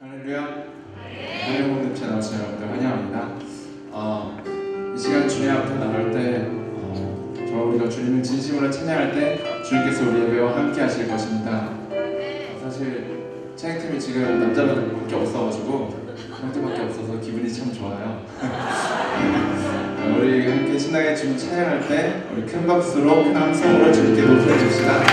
할렐루야. 하늘 공동체 나오신 여러분들 환영합니다. 이 시간 주님 앞에 나갈 때 우리가 주님을 진심으로 찬양할 때 주님께서 우리 예배와 함께 하실 것입니다. 사실 찬양팀이 지금 남자분들밖에 없어가지고 형제밖에 없어서 기분이 참 좋아요. 우리 함께 신나게 주님 찬양할 때 우리 큰 박수로 큰 함성으로 주님께 높여 줍시다.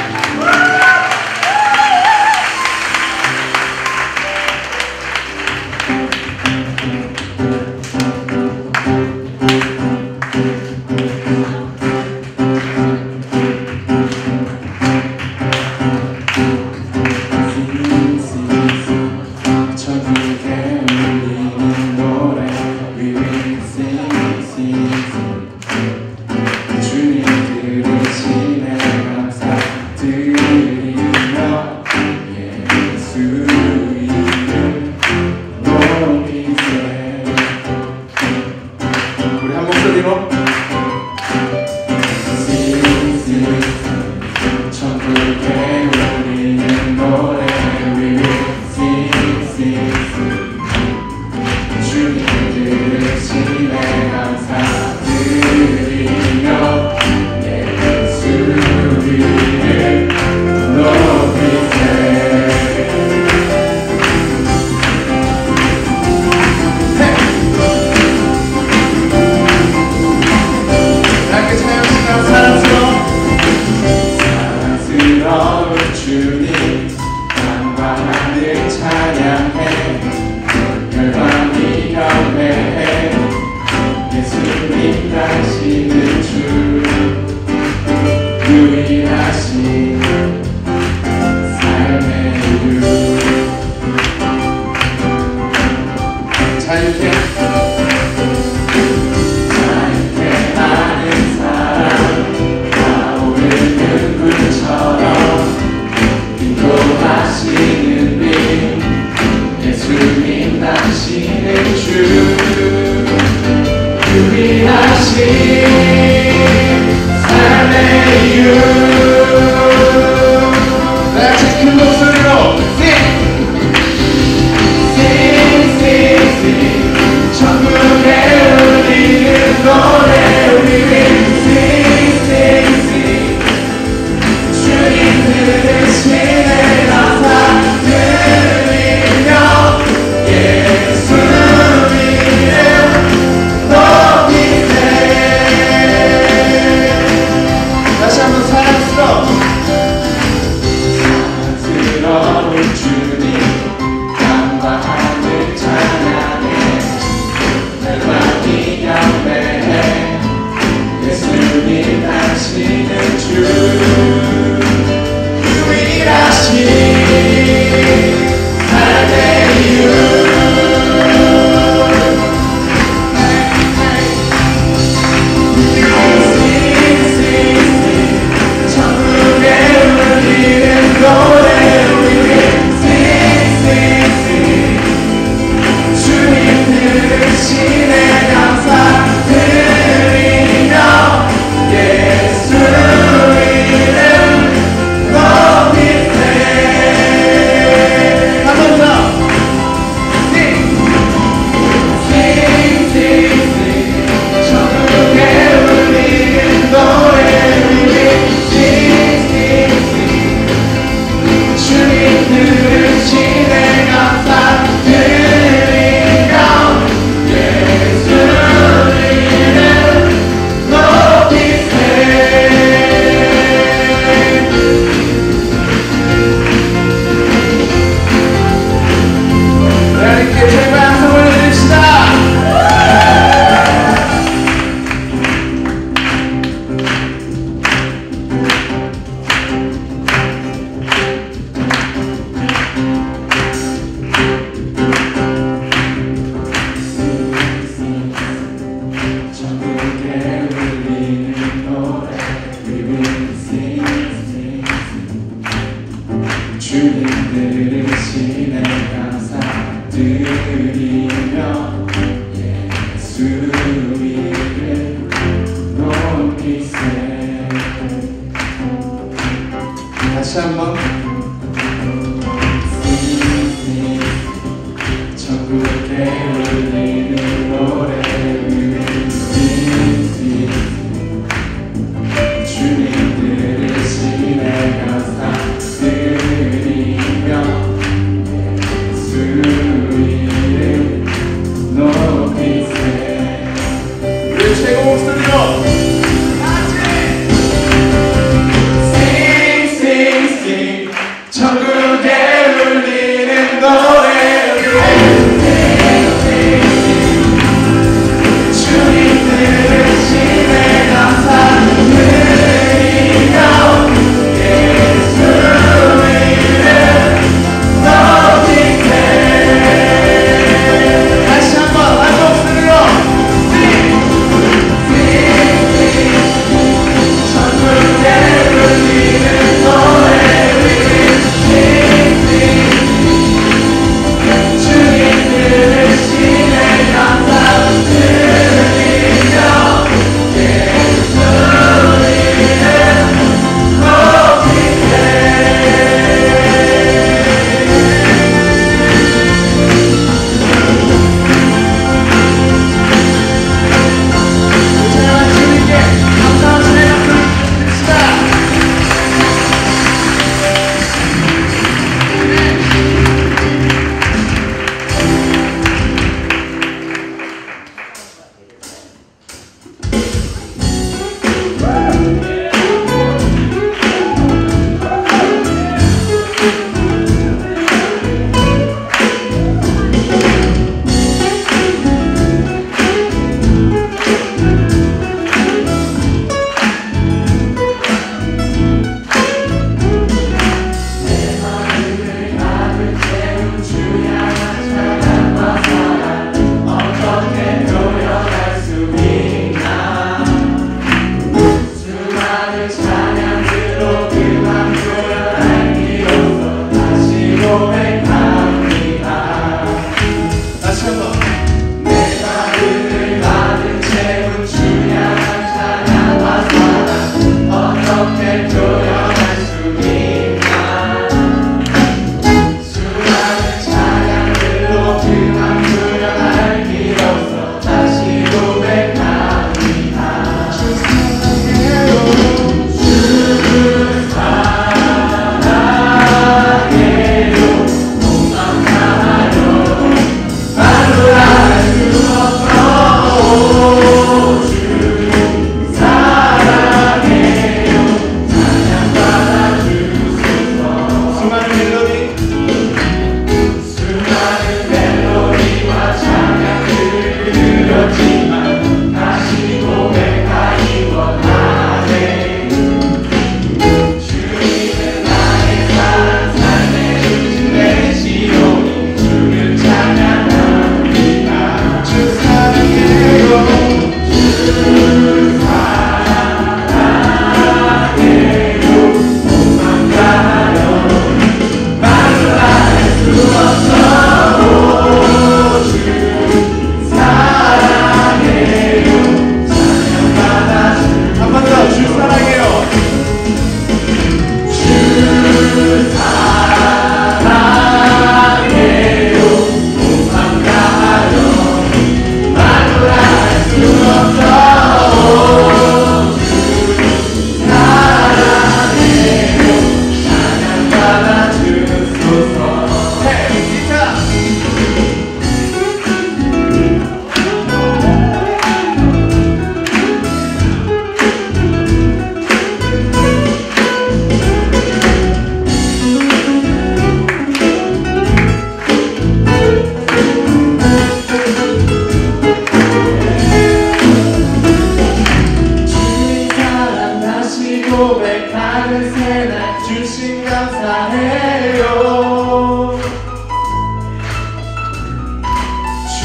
다시 한번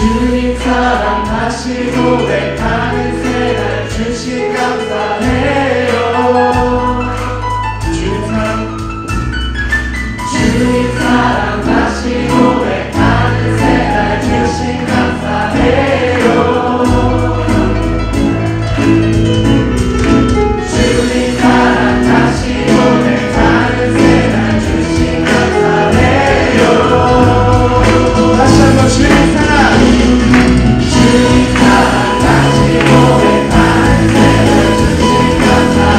주님 사랑 다시 고백하는 새날 주신 감사해요. 주님 사랑 다시 고백하는 새날 주신 감사해요. 주님 사랑 다시 고백하는 새날 주신 감사해요. 다시 한번 주님 사랑 주님 사랑 다시 고백하는 새날 주신 감사해요.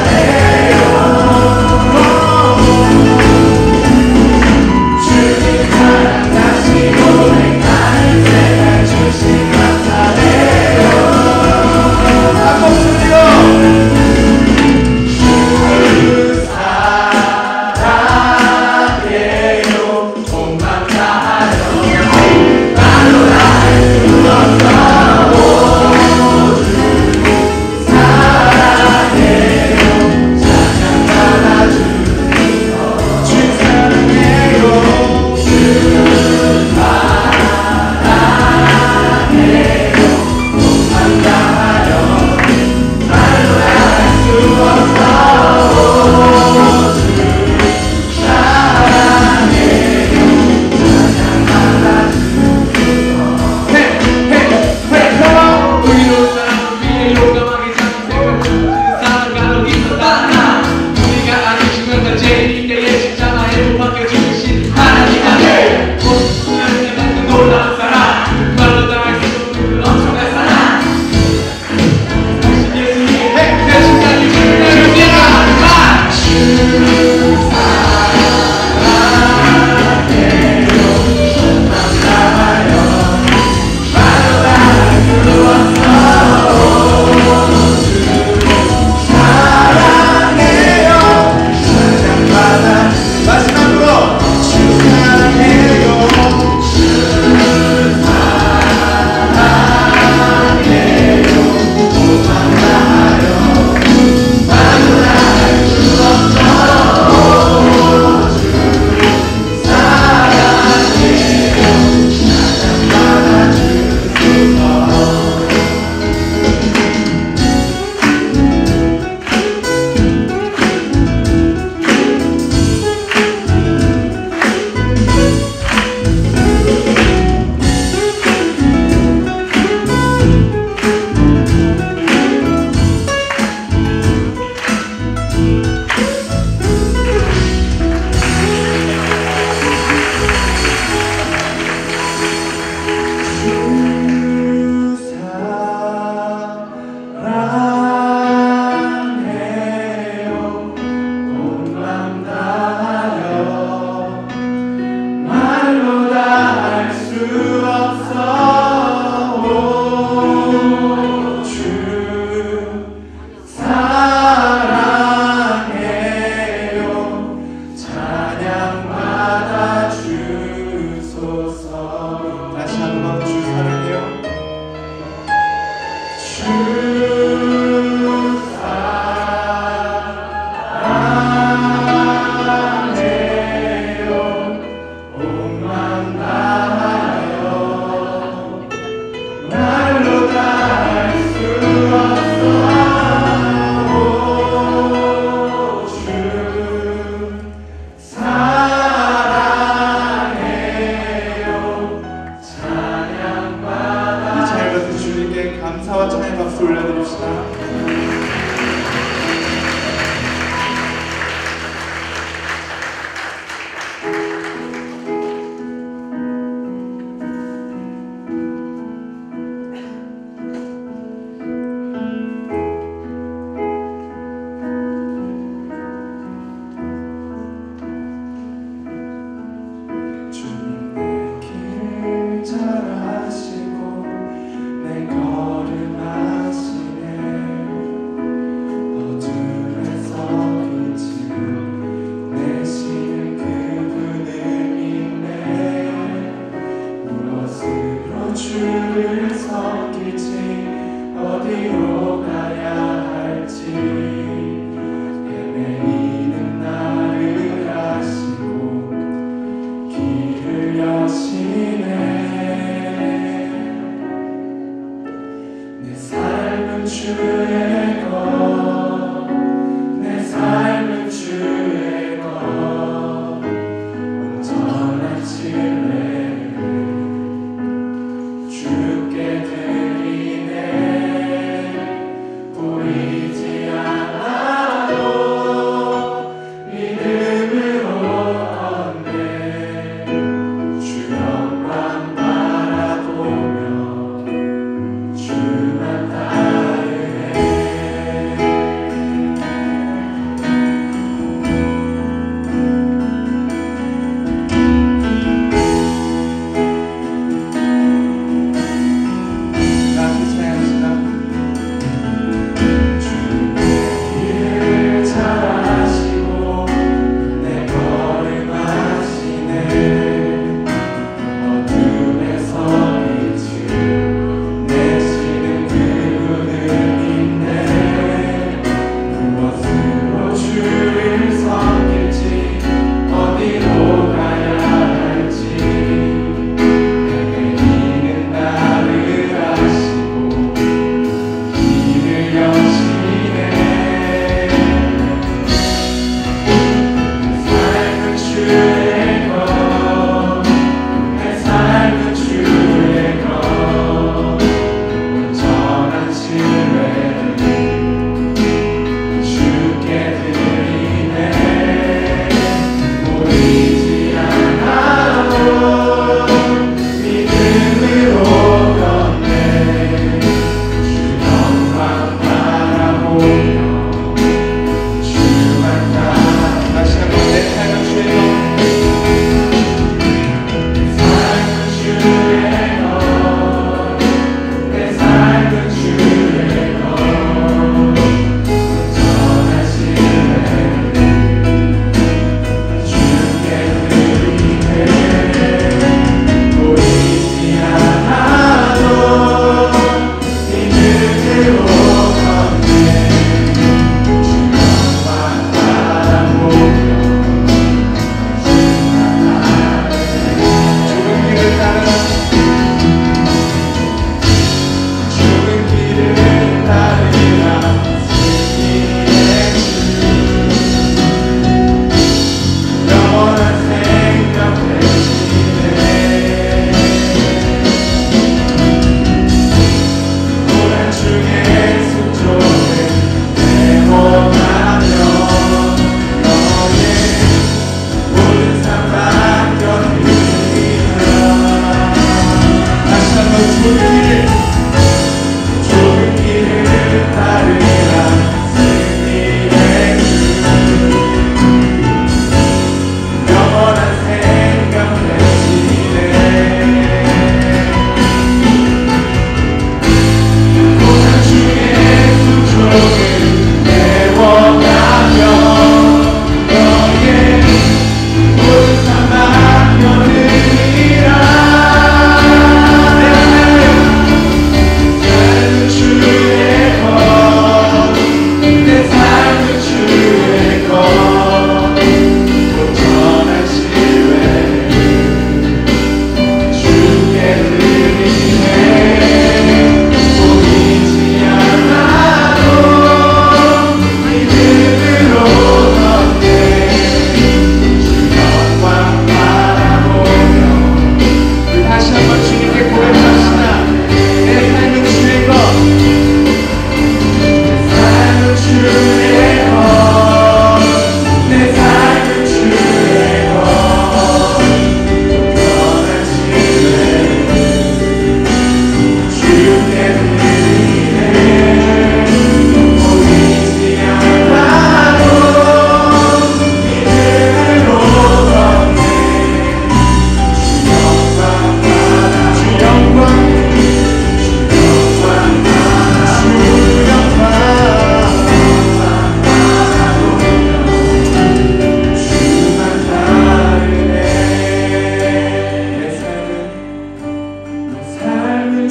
놀라운 사랑 말로 다 할 수 없는 엄청난 사랑 예수님 내 심장이 주님이라 마지막으로 주 사랑해요. 감사와 찬양의 박수 올려드립시다. 주를 섬기지 어디로 가야 할지 헤매이는 나를 아시고 길을 여시네. 내 삶은 주의 것, 내 삶은 주의 것, 온전한 진리 주께 드리네. 보이지 않아도 믿음으로 걷네. 주 영광 바라보며 주만 따르네.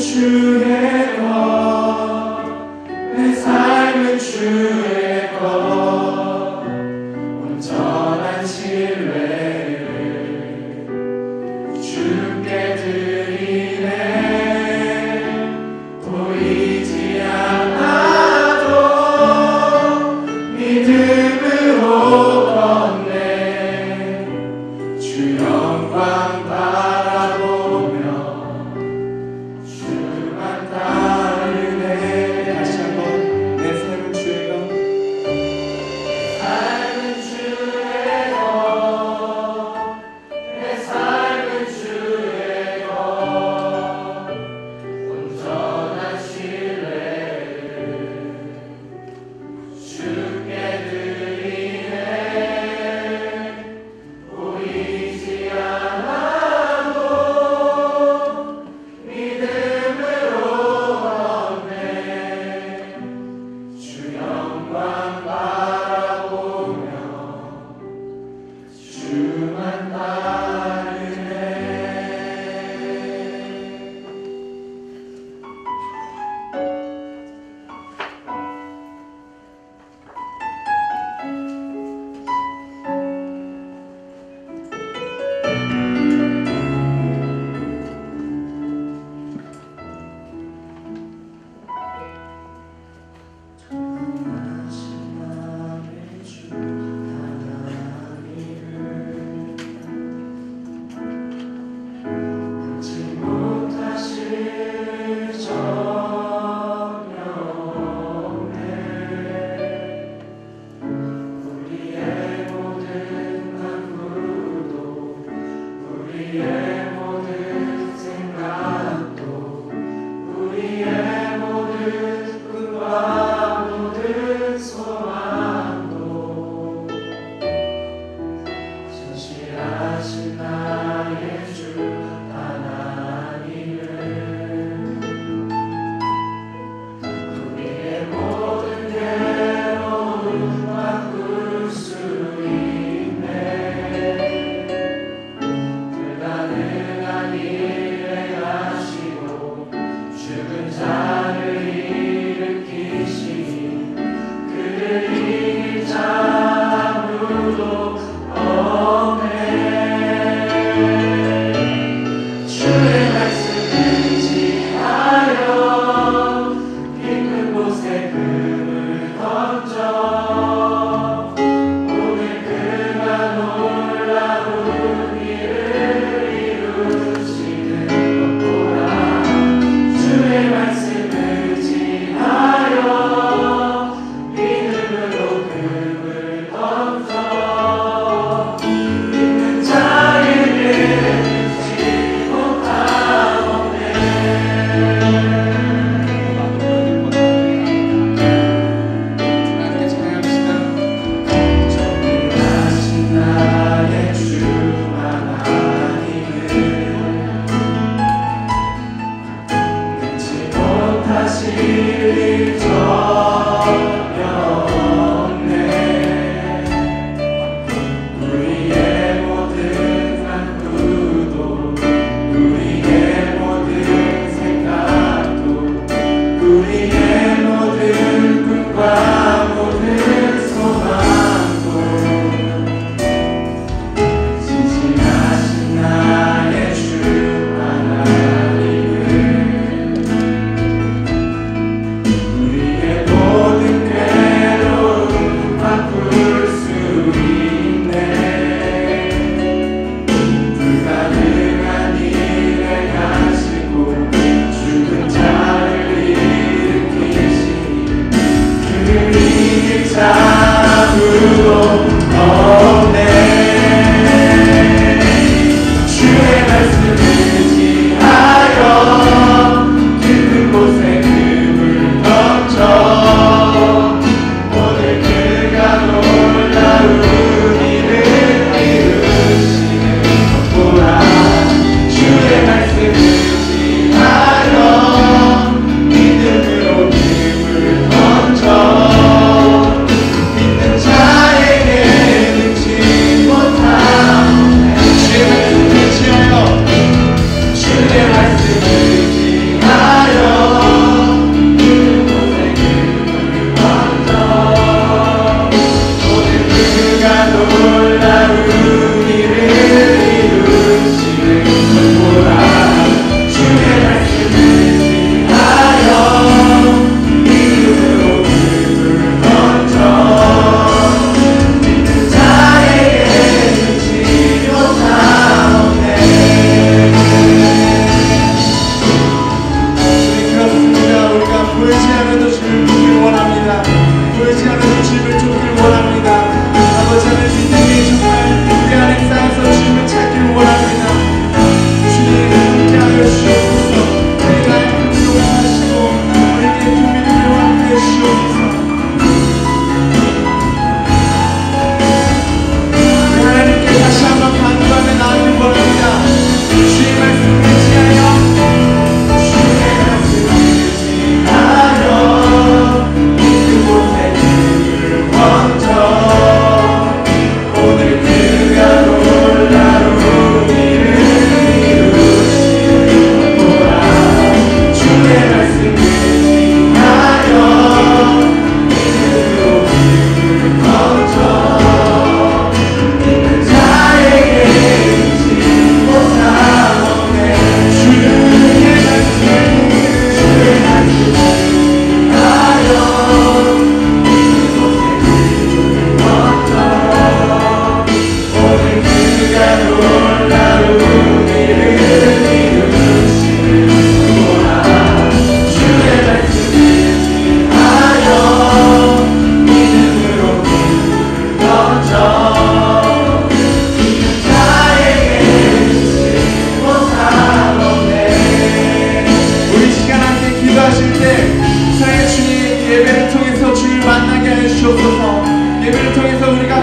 주의 것, 내 삶은 주의 것, 온전한 신뢰를 주께 드리네. 보이지 않아도 믿음으로 걷네. 주 영광 바라보며 주만 따르네.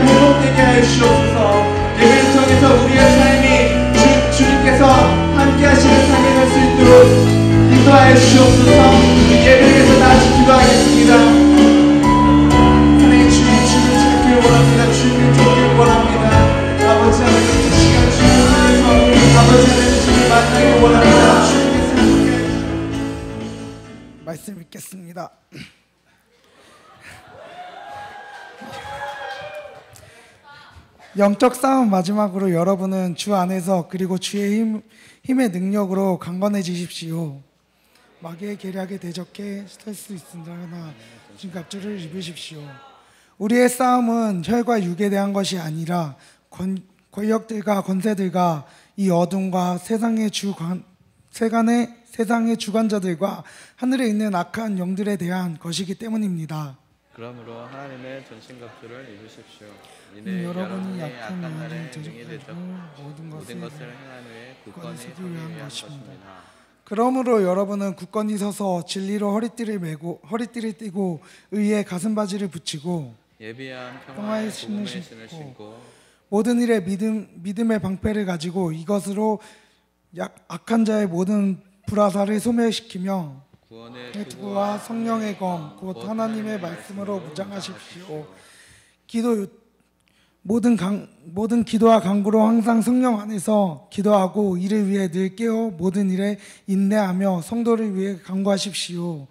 회복되게 하여 주옵소서. 예배를 통해서 우리의 삶이 주님께서 함께 하시는 삶이 될 수 있도록 인도하여 주옵소서. 예배에서 다시 기도하겠습니다. 하나님, 주님을 찾기를 원합니다. 주님을 쫓기를 원합니다. 아버지 하나님, 이 시간 주님을 통해서 아버지 하나님 주님을 만나길 원합니다. 주님께서 함께 하여 주옵소서. 말씀 읽겠습니다. 영적 싸움 마지막으로 여러분은 주 안에서 그리고 주의 힘의 능력으로 강건해지십시오. 마귀의 계략에 대적해 설 수 있으나 진갑주를 입으십시오. 우리의 싸움은 혈과 육에 대한 것이 아니라 권력들과 권세들과 이 어둠과 세상의 주관자들과 하늘에 있는 악한 영들에 대한 것이기 때문입니다. 그러므로 하나님의 전신갑주를 입으십시오. 이는 여러분이 여러분이 약한 영에 능히 대적 대적하고 모든 것을 행한 후에 굳건히 서기 서기 위한 위한 것입니다. 것입니다. 그러므로 여러분은 굳건히 서서 진리로 허리띠를 띠고 의의 가슴바지를 붙이고 예비한 평화의 평화의 신을 복음의 신고 신을 신고 모든 일에 믿음의 방패를 가지고 이것으로 악한 자의 모든 불화살을 소멸시키며 구원의 투구와 성령의 검 곧 하나님의 말씀으로 무장하십시오. 모든 기도와 간구로 항상 성령 안에서 기도하고 이를 위해 늘 깨어 모든 일에 인내하며 성도를 위해 간구하십시오.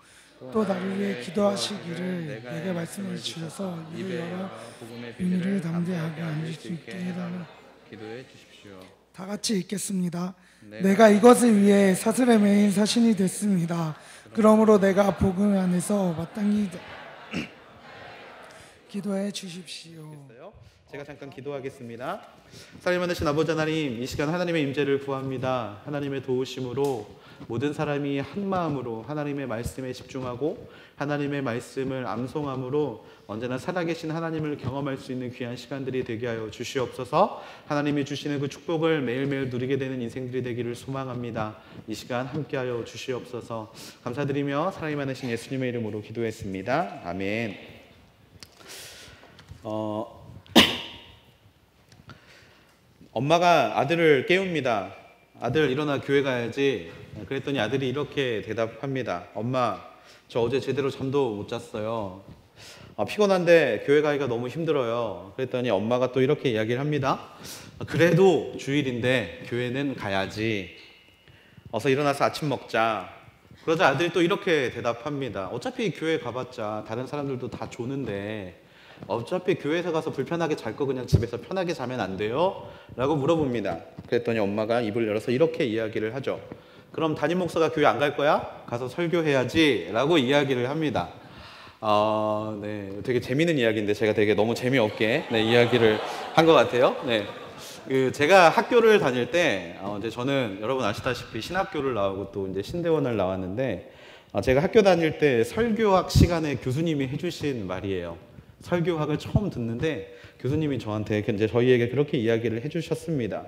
또 나를 위해 기도하시기를 내게 말씀을 주셔서 이를 열어 복음의 비밀을 담대하게 앉을 수 있게 해달라. 기도해 주십시오. 다 같이 읽겠습니다. 내가 이것을 위해 사슬에 매인 사신이 됐습니다. 그러므로 내가 복음 안에서 마땅히 기도해 주십시오. 제가 잠깐 기도하겠습니다. 사랑이 많으신 아버지 하나님, 이 시간 하나님의 임재를 구합니다. 하나님의 도우심으로 모든 사람이 한 마음으로 하나님의 말씀에 집중하고 하나님의 말씀을 암송함으로 언제나 살아계신 하나님을 경험할 수 있는 귀한 시간들이 되게 하여 주시옵소서. 하나님이 주시는 그 축복을 매일매일 누리게 되는 인생들이 되기를 소망합니다. 이 시간 함께하여 주시옵소서. 감사드리며 사랑이 많으신 예수님의 이름으로 기도했습니다. 아멘. 엄마가 아들을 깨웁니다. 아들 일어나 교회 가야지. 그랬더니 아들이 이렇게 대답합니다. 엄마, 저 어제 제대로 잠도 못 잤어요. 피곤한데 교회 가기가 너무 힘들어요. 그랬더니 엄마가 또 이렇게 이야기를 합니다. 그래도 주일인데 교회는 가야지. 어서 일어나서 아침 먹자. 그러자 아들이 또 이렇게 대답합니다. 어차피 교회 가봤자 다른 사람들도 다 조는데 어차피 교회에서 가서 불편하게 잘 거 그냥 집에서 편하게 자면 안 돼요? 라고 물어봅니다. 그랬더니 엄마가 입을 열어서 이렇게 이야기를 하죠. 그럼 담임 목사가 교회 안 갈 거야? 가서 설교해야지 라고 이야기를 합니다. 네, 되게 재미있는 이야기인데 제가 되게 너무 재미없게 이야기를 한 것 같아요. 네. 제가 학교를 다닐 때 이제 저는 여러분 아시다시피 신학교를 나오고 또 이제 신대원을 나왔는데 제가 학교 다닐 때 설교학 시간에 교수님이 해주신 말이에요. 설교학을 처음 듣는데 교수님이 저한테 이제 저희에게 그렇게 이야기를 해주셨습니다.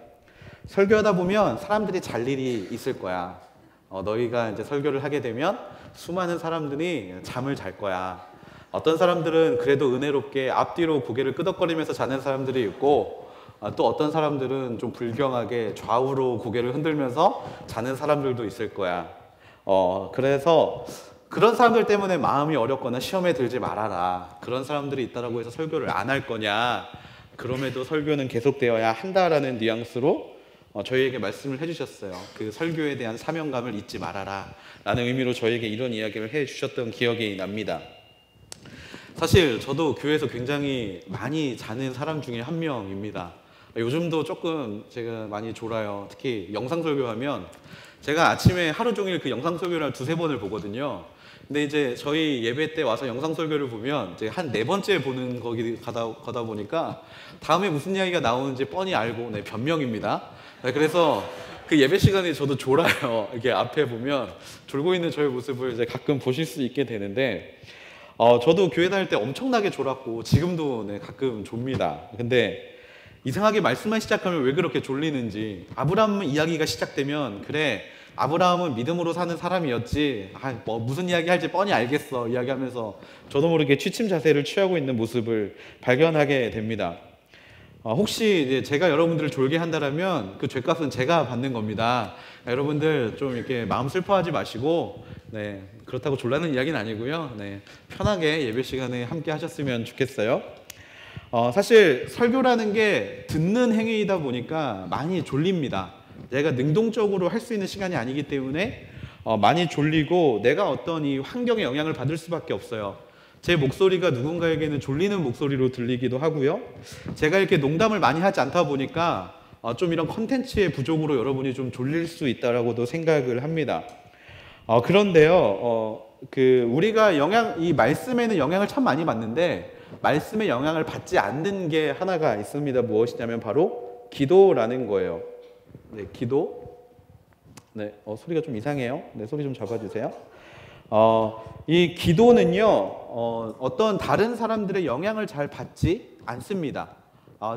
설교하다 보면 사람들이 잘 일이 있을 거야. 너희가 이제 설교를 하게 되면 수많은 사람들이 잠을 잘 거야. 어떤 사람들은 그래도 은혜롭게 앞뒤로 고개를 끄덕거리면서 자는 사람들이 있고 또 어떤 사람들은 좀 불경하게 좌우로 고개를 흔들면서 자는 사람들도 있을 거야. 그래서 그런 사람들 때문에 마음이 어렵거나 시험에 들지 말아라. 그런 사람들이 있다라고 해서 설교를 안 할 거냐. 그럼에도 설교는 계속되어야 한다라는 뉘앙스로 저희에게 말씀을 해주셨어요. 그 설교에 대한 사명감을 잊지 말아라 라는 의미로 저희에게 이런 이야기를 해주셨던 기억이 납니다. 사실 저도 교회에서 굉장히 많이 자는 사람 중에 한 명입니다. 요즘도 조금 제가 많이 졸아요. 특히 영상 설교하면 제가 아침에 하루 종일 그 영상 설교를 두세 번을 보거든요. 근데 이제 저희 예배 때 와서 영상 설교를 보면 이제 한 4번째 보는 거기 가다 보니까 다음에 무슨 이야기가 나오는지 뻔히 알고 변명입니다. 그래서 그 예배 시간에 저도 졸아요. 이게 앞에 보면 졸고 있는 저의 모습을 이제 가끔 보실 수 있게 되는데 저도 교회 다닐 때 엄청나게 졸았고 지금도 가끔 좁니다. 근데 이상하게 말씀만 시작하면 왜 그렇게 졸리는지 아브라함 이야기가 시작되면 그래 아브라함은 믿음으로 사는 사람이었지 무슨 이야기 할지 뻔히 알겠어 이야기하면서 저도 모르게 취침 자세를 취하고 있는 모습을 발견하게 됩니다. 혹시 이제 제가 여러분들을 졸게 한다라면 그 죄값은 제가 받는 겁니다. 여러분들 좀 이렇게 마음 슬퍼하지 마시고, 네, 그렇다고 졸라는 이야기는 아니고요. 네, 편하게 예배 시간에 함께 하셨으면 좋겠어요. 사실 설교라는 게 듣는 행위이다 보니까 많이 졸립니다. 내가 능동적으로 할 수 있는 시간이 아니기 때문에 많이 졸리고 내가 어떤 이 환경에 영향을 받을 수밖에 없어요. 제 목소리가 누군가에게는 졸리는 목소리로 들리기도 하고요. 제가 이렇게 농담을 많이 하지 않다 보니까 좀 이런 컨텐츠의 부족으로 여러분이 좀 졸릴 수 있다라고도 생각을 합니다. 그런데요, 우리가 이 말씀에는 영향을 참 많이 받는데 말씀의 영향을 받지 않는 게 하나가 있습니다. 무엇이냐면 바로 기도라는 거예요. 네, 기도. 네, 소리가 좀 이상해요. 네, 소리 좀 잡아주세요. 이 기도는요, 어떤 다른 사람들의 영향을 잘 받지 않습니다.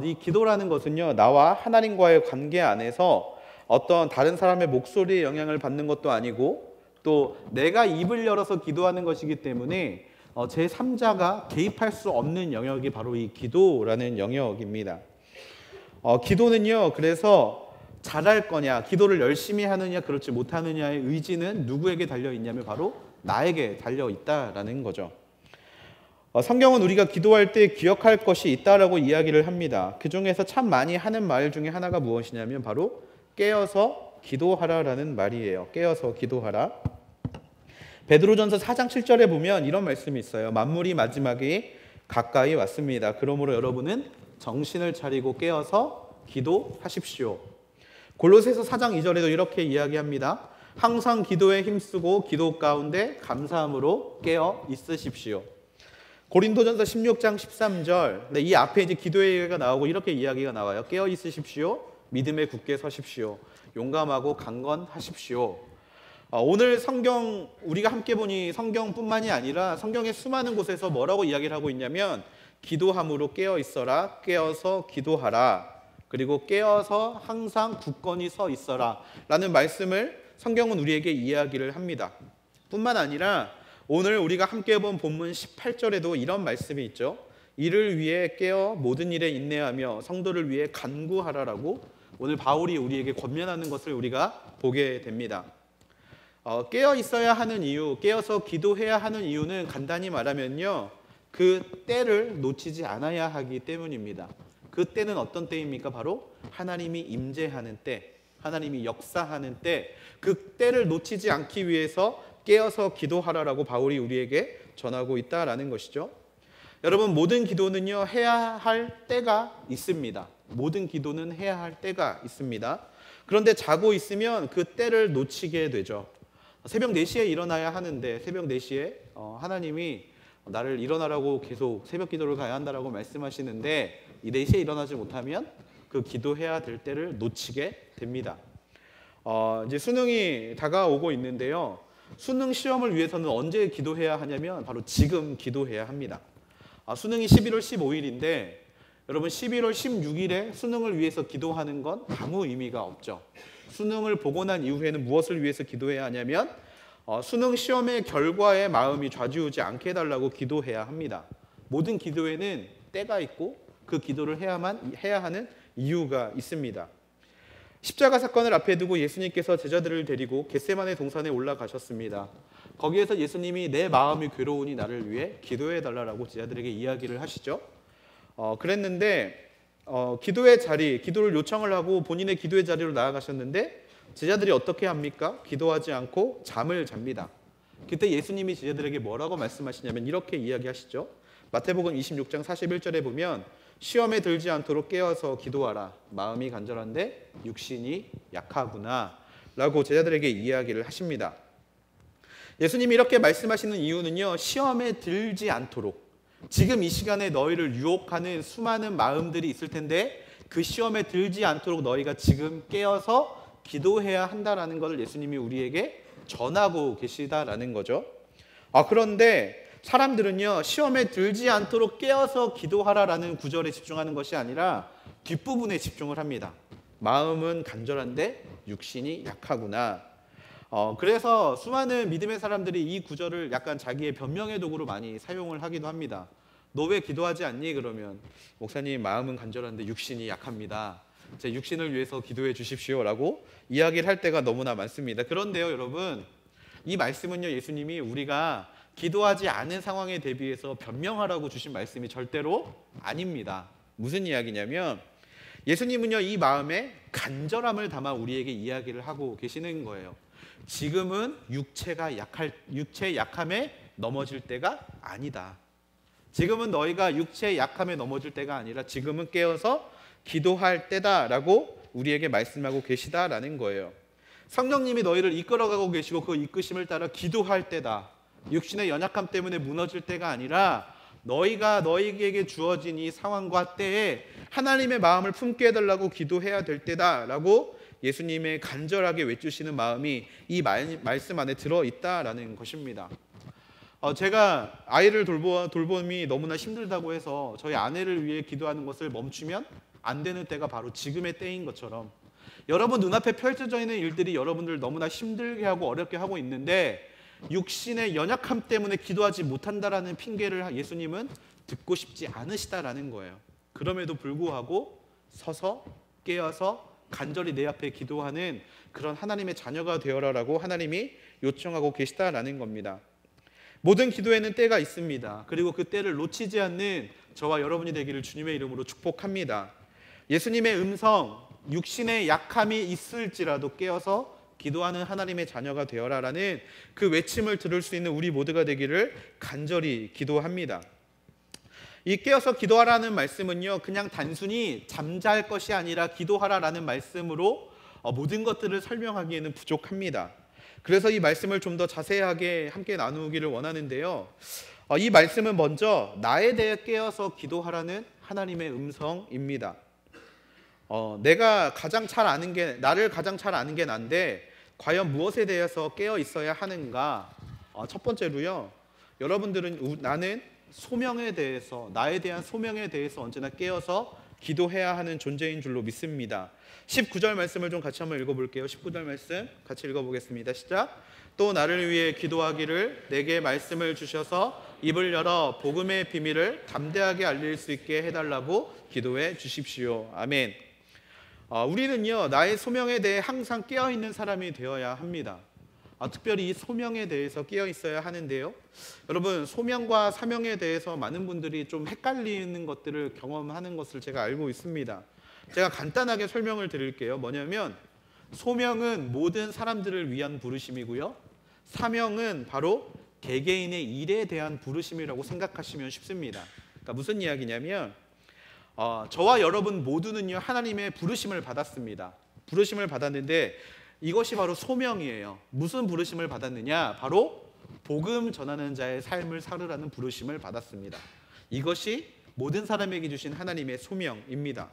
이 기도라는 것은요, 나와 하나님과의 관계 안에서 어떤 다른 사람의 목소리에 영향을 받는 것도 아니고 또 내가 입을 열어서 기도하는 것이기 때문에 제3자가 개입할 수 없는 영역이 바로 이 기도라는 영역입니다. 기도는요, 그래서 잘할 거냐, 기도를 열심히 하느냐, 그렇지 못하느냐의 의지는 누구에게 달려 있냐면 바로 나에게 달려 있다라는 거죠. 성경은 우리가 기도할 때 기억할 것이 있다라고 이야기를 합니다. 그 중에서 참 많이 하는 말 중에 하나가 무엇이냐면 바로 깨어서 기도하라라는 말이에요. 깨어서 기도하라. 베드로전서 4장 7절에 보면 이런 말씀이 있어요. 만물이 마지막에 가까이 왔습니다. 그러므로 여러분은 정신을 차리고 깨어서 기도하십시오. 골로새서 4장 2절에도 이렇게 이야기합니다. 항상 기도에 힘쓰고 기도 가운데 감사함으로 깨어 있으십시오. 고린도전서 16장 13절, 이 앞에 이제 기도의 얘기가 나오고 이렇게 이야기가 나와요. 깨어 있으십시오. 믿음에 굳게 서십시오. 용감하고 강건하십시오. 오늘 성경 우리가 함께 보니 성경뿐만이 아니라 성경의 수많은 곳에서 뭐라고 이야기를 하고 있냐면 기도함으로 깨어 있어라, 깨어서 기도하라, 그리고 깨어서 항상 굳건히 서 있어라 라는 말씀을 성경은 우리에게 이야기를 합니다. 뿐만 아니라 오늘 우리가 함께 본 본문 18절에도 이런 말씀이 있죠. 이를 위해 깨어 모든 일에 인내하며 성도를 위해 간구하라라고 오늘 바울이 우리에게 권면하는 것을 우리가 보게 됩니다. 깨어 있어야 하는 이유, 깨어서 기도해야 하는 이유는 간단히 말하면요, 그 때를 놓치지 않아야 하기 때문입니다. 그 때는 어떤 때입니까? 바로 하나님이 임재하는 때, 하나님이 역사하는 때, 그 때를 놓치지 않기 위해서 깨어서 기도하라라고 바울이 우리에게 전하고 있다라는 것이죠. 여러분, 모든 기도는요, 해야 할 때가 있습니다. 모든 기도는 해야 할 때가 있습니다. 그런데 자고 있으면 그 때를 놓치게 되죠. 새벽 4시에 일어나야 하는데 새벽 4시에 하나님이 나를 일어나라고 계속 새벽 기도를 가야 한다라고 말씀하시는데 이 4시에 일어나지 못하면 그 기도해야 될 때를 놓치게 됩니다. 이제 수능이 다가오고 있는데요. 수능 시험을 위해서는 언제 기도해야 하냐면 바로 지금 기도해야 합니다. 수능이 11월 15일인데 여러분 11월 16일에 수능을 위해서 기도하는 건 아무 의미가 없죠. 수능을 보고 난 이후에는 무엇을 위해서 기도해야 하냐면 수능 시험의 결과에 마음이 좌지우지 않게 해달라고 기도해야 합니다. 모든 기도에는 때가 있고 그 기도를 해야 하는 이유가 있습니다. 십자가 사건을 앞에 두고 예수님께서 제자들을 데리고 겟세마네 동산에 올라가셨습니다. 거기에서 예수님이 내 마음이 괴로우니 나를 위해 기도해달라고 제자들에게 이야기를 하시죠. 그랬는데 기도의 자리, 기도를 요청을 하고 본인의 기도의 자리로 나아가셨는데 제자들이 어떻게 합니까? 기도하지 않고 잠을 잡니다. 그때 예수님이 제자들에게 뭐라고 말씀하시냐면 이렇게 이야기하시죠. 마태복음 26장 41절에 보면 시험에 들지 않도록 깨어서 기도하라. 마음이 간절한데 육신이 약하구나 라고 제자들에게 이야기를 하십니다. 예수님이 이렇게 말씀하시는 이유는요, 시험에 들지 않도록, 지금 이 시간에 너희를 유혹하는 수많은 마음들이 있을 텐데 그 시험에 들지 않도록 너희가 지금 깨어서 기도해야 한다라는 것을 예수님이 우리에게 전하고 계시다라는 거죠. 그런데 사람들은요, 시험에 들지 않도록 깨어서 기도하라라는 구절에 집중하는 것이 아니라 뒷부분에 집중을 합니다. 마음은 간절한데 육신이 약하구나. 그래서 수많은 믿음의 사람들이 이 구절을 약간 자기의 변명의 도구로 많이 사용을 하기도 합니다. 너 왜 기도하지 않니? 그러면 목사님 마음은 간절한데 육신이 약합니다. 제 육신을 위해서 기도해 주십시오라고 이야기를 할 때가 너무나 많습니다. 그런데요, 여러분, 이 말씀은요, 예수님이 우리가 기도하지 않은 상황에 대비해서 변명하라고 주신 말씀이 절대로 아닙니다. 무슨 이야기냐면 예수님은요, 이 마음에 간절함을 담아 우리에게 이야기를 하고 계시는 거예요. 지금은 육체의 약함에 넘어질 때가 아니다. 지금은 너희가 육체의 약함에 넘어질 때가 아니라 지금은 깨어서 기도할 때다라고 우리에게 말씀하고 계시다라는 거예요. 성령님이 너희를 이끌어가고 계시고 그 이끄심을 따라 기도할 때다. 육신의 연약함 때문에 무너질 때가 아니라 너희가 너희에게 주어진 이 상황과 때에 하나님의 마음을 품게 해달라고 기도해야 될 때다라고 예수님의 간절하게 외치시는 마음이 이 말씀 안에 들어있다라는 것입니다. 제가 아이를 돌봄이 너무나 힘들다고 해서 저희 아내를 위해 기도하는 것을 멈추면 안 되는 때가 바로 지금의 때인 것처럼 여러분 눈앞에 펼쳐져 있는 일들이 여러분들 너무나 힘들게 하고 어렵게 하고 있는데 육신의 연약함 때문에 기도하지 못한다라는 핑계를 예수님은 듣고 싶지 않으시다라는 거예요. 그럼에도 불구하고 서서 깨어서 간절히 내 앞에 기도하는 그런 하나님의 자녀가 되어라라고 하나님이 요청하고 계시다라는 겁니다. 모든 기도에는 때가 있습니다. 그리고 그 때를 놓치지 않는 저와 여러분이 되기를 주님의 이름으로 축복합니다. 예수님의 음성, 육신의 약함이 있을지라도 깨어서 기도하는 하나님의 자녀가 되어라라는 그 외침을 들을 수 있는 우리 모두가 되기를 간절히 기도합니다. 이 깨어서 기도하라는 말씀은요, 그냥 단순히 잠잘 것이 아니라 기도하라라는 말씀으로 모든 것들을 설명하기에는 부족합니다. 그래서 이 말씀을 좀 더 자세하게 함께 나누기를 원하는데요. 이 말씀은 먼저 나에 대해 깨어서 기도하라는 하나님의 음성입니다. 내가 가장 잘 아는 게 나를 가장 잘 아는 게 난데 과연 무엇에 대해서 깨어 있어야 하는가? 첫 번째로요. 여러분들은 나는 소명에 대해서 나에 대한 소명에 대해서 언제나 깨어서 기도해야 하는 존재인 줄로 믿습니다. 19절 말씀을 좀 같이 한번 읽어볼게요. 19절 말씀 같이 읽어보겠습니다. 시작. 또 나를 위해 기도하기를 내게 말씀을 주셔서 입을 열어 복음의 비밀을 담대하게 알릴 수 있게 해달라고 기도해 주십시오. 아멘. 우리는요, 나의 소명에 대해 항상 깨어있는 사람이 되어야 합니다. 특별히 이 소명에 대해서 깨어 있어야 하는데요. 여러분, 소명과 사명에 대해서 많은 분들이 좀 헷갈리는 것들을 경험하는 것을 제가 알고 있습니다. 제가 간단하게 설명을 드릴게요. 뭐냐면 소명은 모든 사람들을 위한 부르심이고요. 사명은 바로 개개인의 일에 대한 부르심이라고 생각하시면 쉽습니다. 그러니까 무슨 이야기냐면 저와 여러분 모두는요, 하나님의 부르심을 받았습니다. 부르심을 받았는데 이것이 바로 소명이에요. 무슨 부르심을 받았느냐? 바로 복음 전하는 자의 삶을 살으라는 부르심을 받았습니다. 이것이 모든 사람에게 주신 하나님의 소명입니다.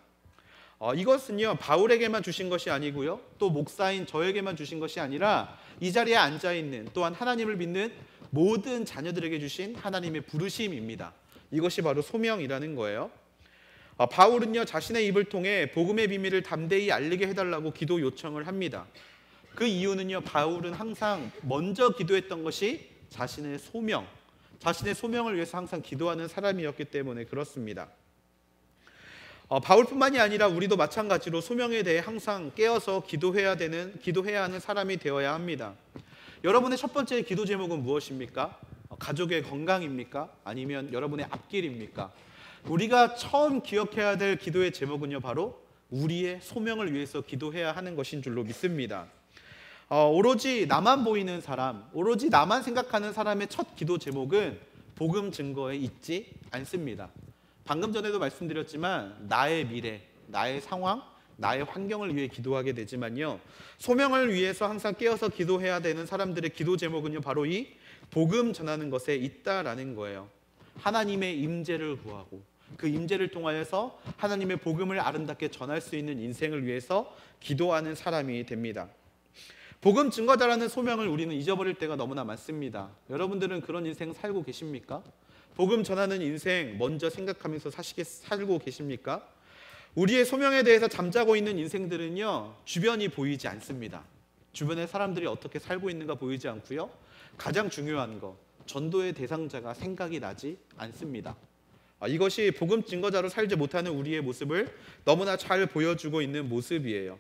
이것은요, 바울에게만 주신 것이 아니고요, 또 목사인 저에게만 주신 것이 아니라 이 자리에 앉아있는 또한 하나님을 믿는 모든 자녀들에게 주신 하나님의 부르심입니다. 이것이 바로 소명이라는 거예요. 바울은요, 자신의 입을 통해 복음의 비밀을 담대히 알리게 해달라고 기도 요청을 합니다. 그 이유는요, 바울은 항상 먼저 기도했던 것이 자신의 소명을 위해서 항상 기도하는 사람이었기 때문에 그렇습니다. 바울뿐만이 아니라 우리도 마찬가지로 소명에 대해 항상 깨어서 기도해야 하는 사람이 되어야 합니다. 여러분의 첫 번째 기도 제목은 무엇입니까? 가족의 건강입니까? 아니면 여러분의 앞길입니까? 우리가 처음 기억해야 될 기도의 제목은요, 바로 우리의 소명을 위해서 기도해야 하는 것인 줄로 믿습니다. 오로지 나만 보이는 사람, 오로지 나만 생각하는 사람의 첫 기도 제목은 복음 증거에 있지 않습니다. 방금 전에도 말씀드렸지만 나의 미래, 나의 상황, 나의 환경을 위해 기도하게 되지만요, 소명을 위해서 항상 깨어서 기도해야 되는 사람들의 기도 제목은요, 바로 이 복음 전하는 것에 있다라는 거예요. 하나님의 임재를 구하고 그 임재를 통하여서 하나님의 복음을 아름답게 전할 수 있는 인생을 위해서 기도하는 사람이 됩니다. 복음 증거자라는 소명을 우리는 잊어버릴 때가 너무나 많습니다. 여러분들은 그런 인생 살고 계십니까? 복음 전하는 인생 먼저 생각하면서 살고 계십니까? 우리의 소명에 대해서 잠자고 있는 인생들은요, 주변이 보이지 않습니다. 주변의 사람들이 어떻게 살고 있는가 보이지 않고요, 가장 중요한 거, 전도의 대상자가 생각이 나지 않습니다. 이것이 복음 증거자로 살지 못하는 우리의 모습을 너무나 잘 보여주고 있는 모습이에요.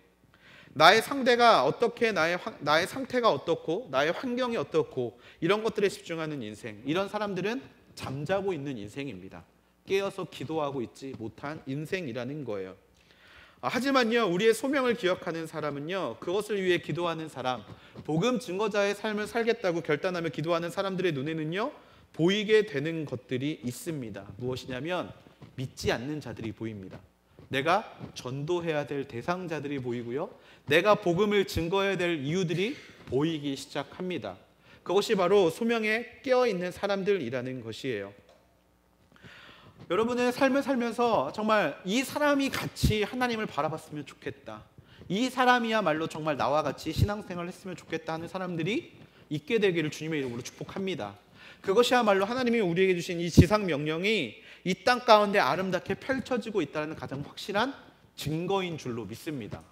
나의 상대가 어떻게, 나의 상태가 어떻고 나의 환경이 어떻고 이런 것들에 집중하는 인생, 이런 사람들은 잠자고 있는 인생입니다. 깨어서 기도하고 있지 못한 인생이라는 거예요. 하지만요, 우리의 소명을 기억하는 사람은요, 그것을 위해 기도하는 사람, 복음 증거자의 삶을 살겠다고 결단하며 기도하는 사람들의 눈에는요, 보이게 되는 것들이 있습니다. 무엇이냐면 믿지 않는 자들이 보입니다. 내가 전도해야 될 대상자들이 보이고요, 내가 복음을 증거해야 될 이유들이 보이기 시작합니다. 그것이 바로 소명에 깨어있는 사람들이라는 것이에요. 여러분의 삶을 살면서 정말 이 사람이 같이 하나님을 바라봤으면 좋겠다, 이 사람이야말로 정말 나와 같이 신앙생활을 했으면 좋겠다 하는 사람들이 있게 되기를 주님의 이름으로 축복합니다. 그것이야말로 하나님이 우리에게 주신 이 지상 명령이 이 땅 가운데 아름답게 펼쳐지고 있다는 가장 확실한 증거인 줄로 믿습니다.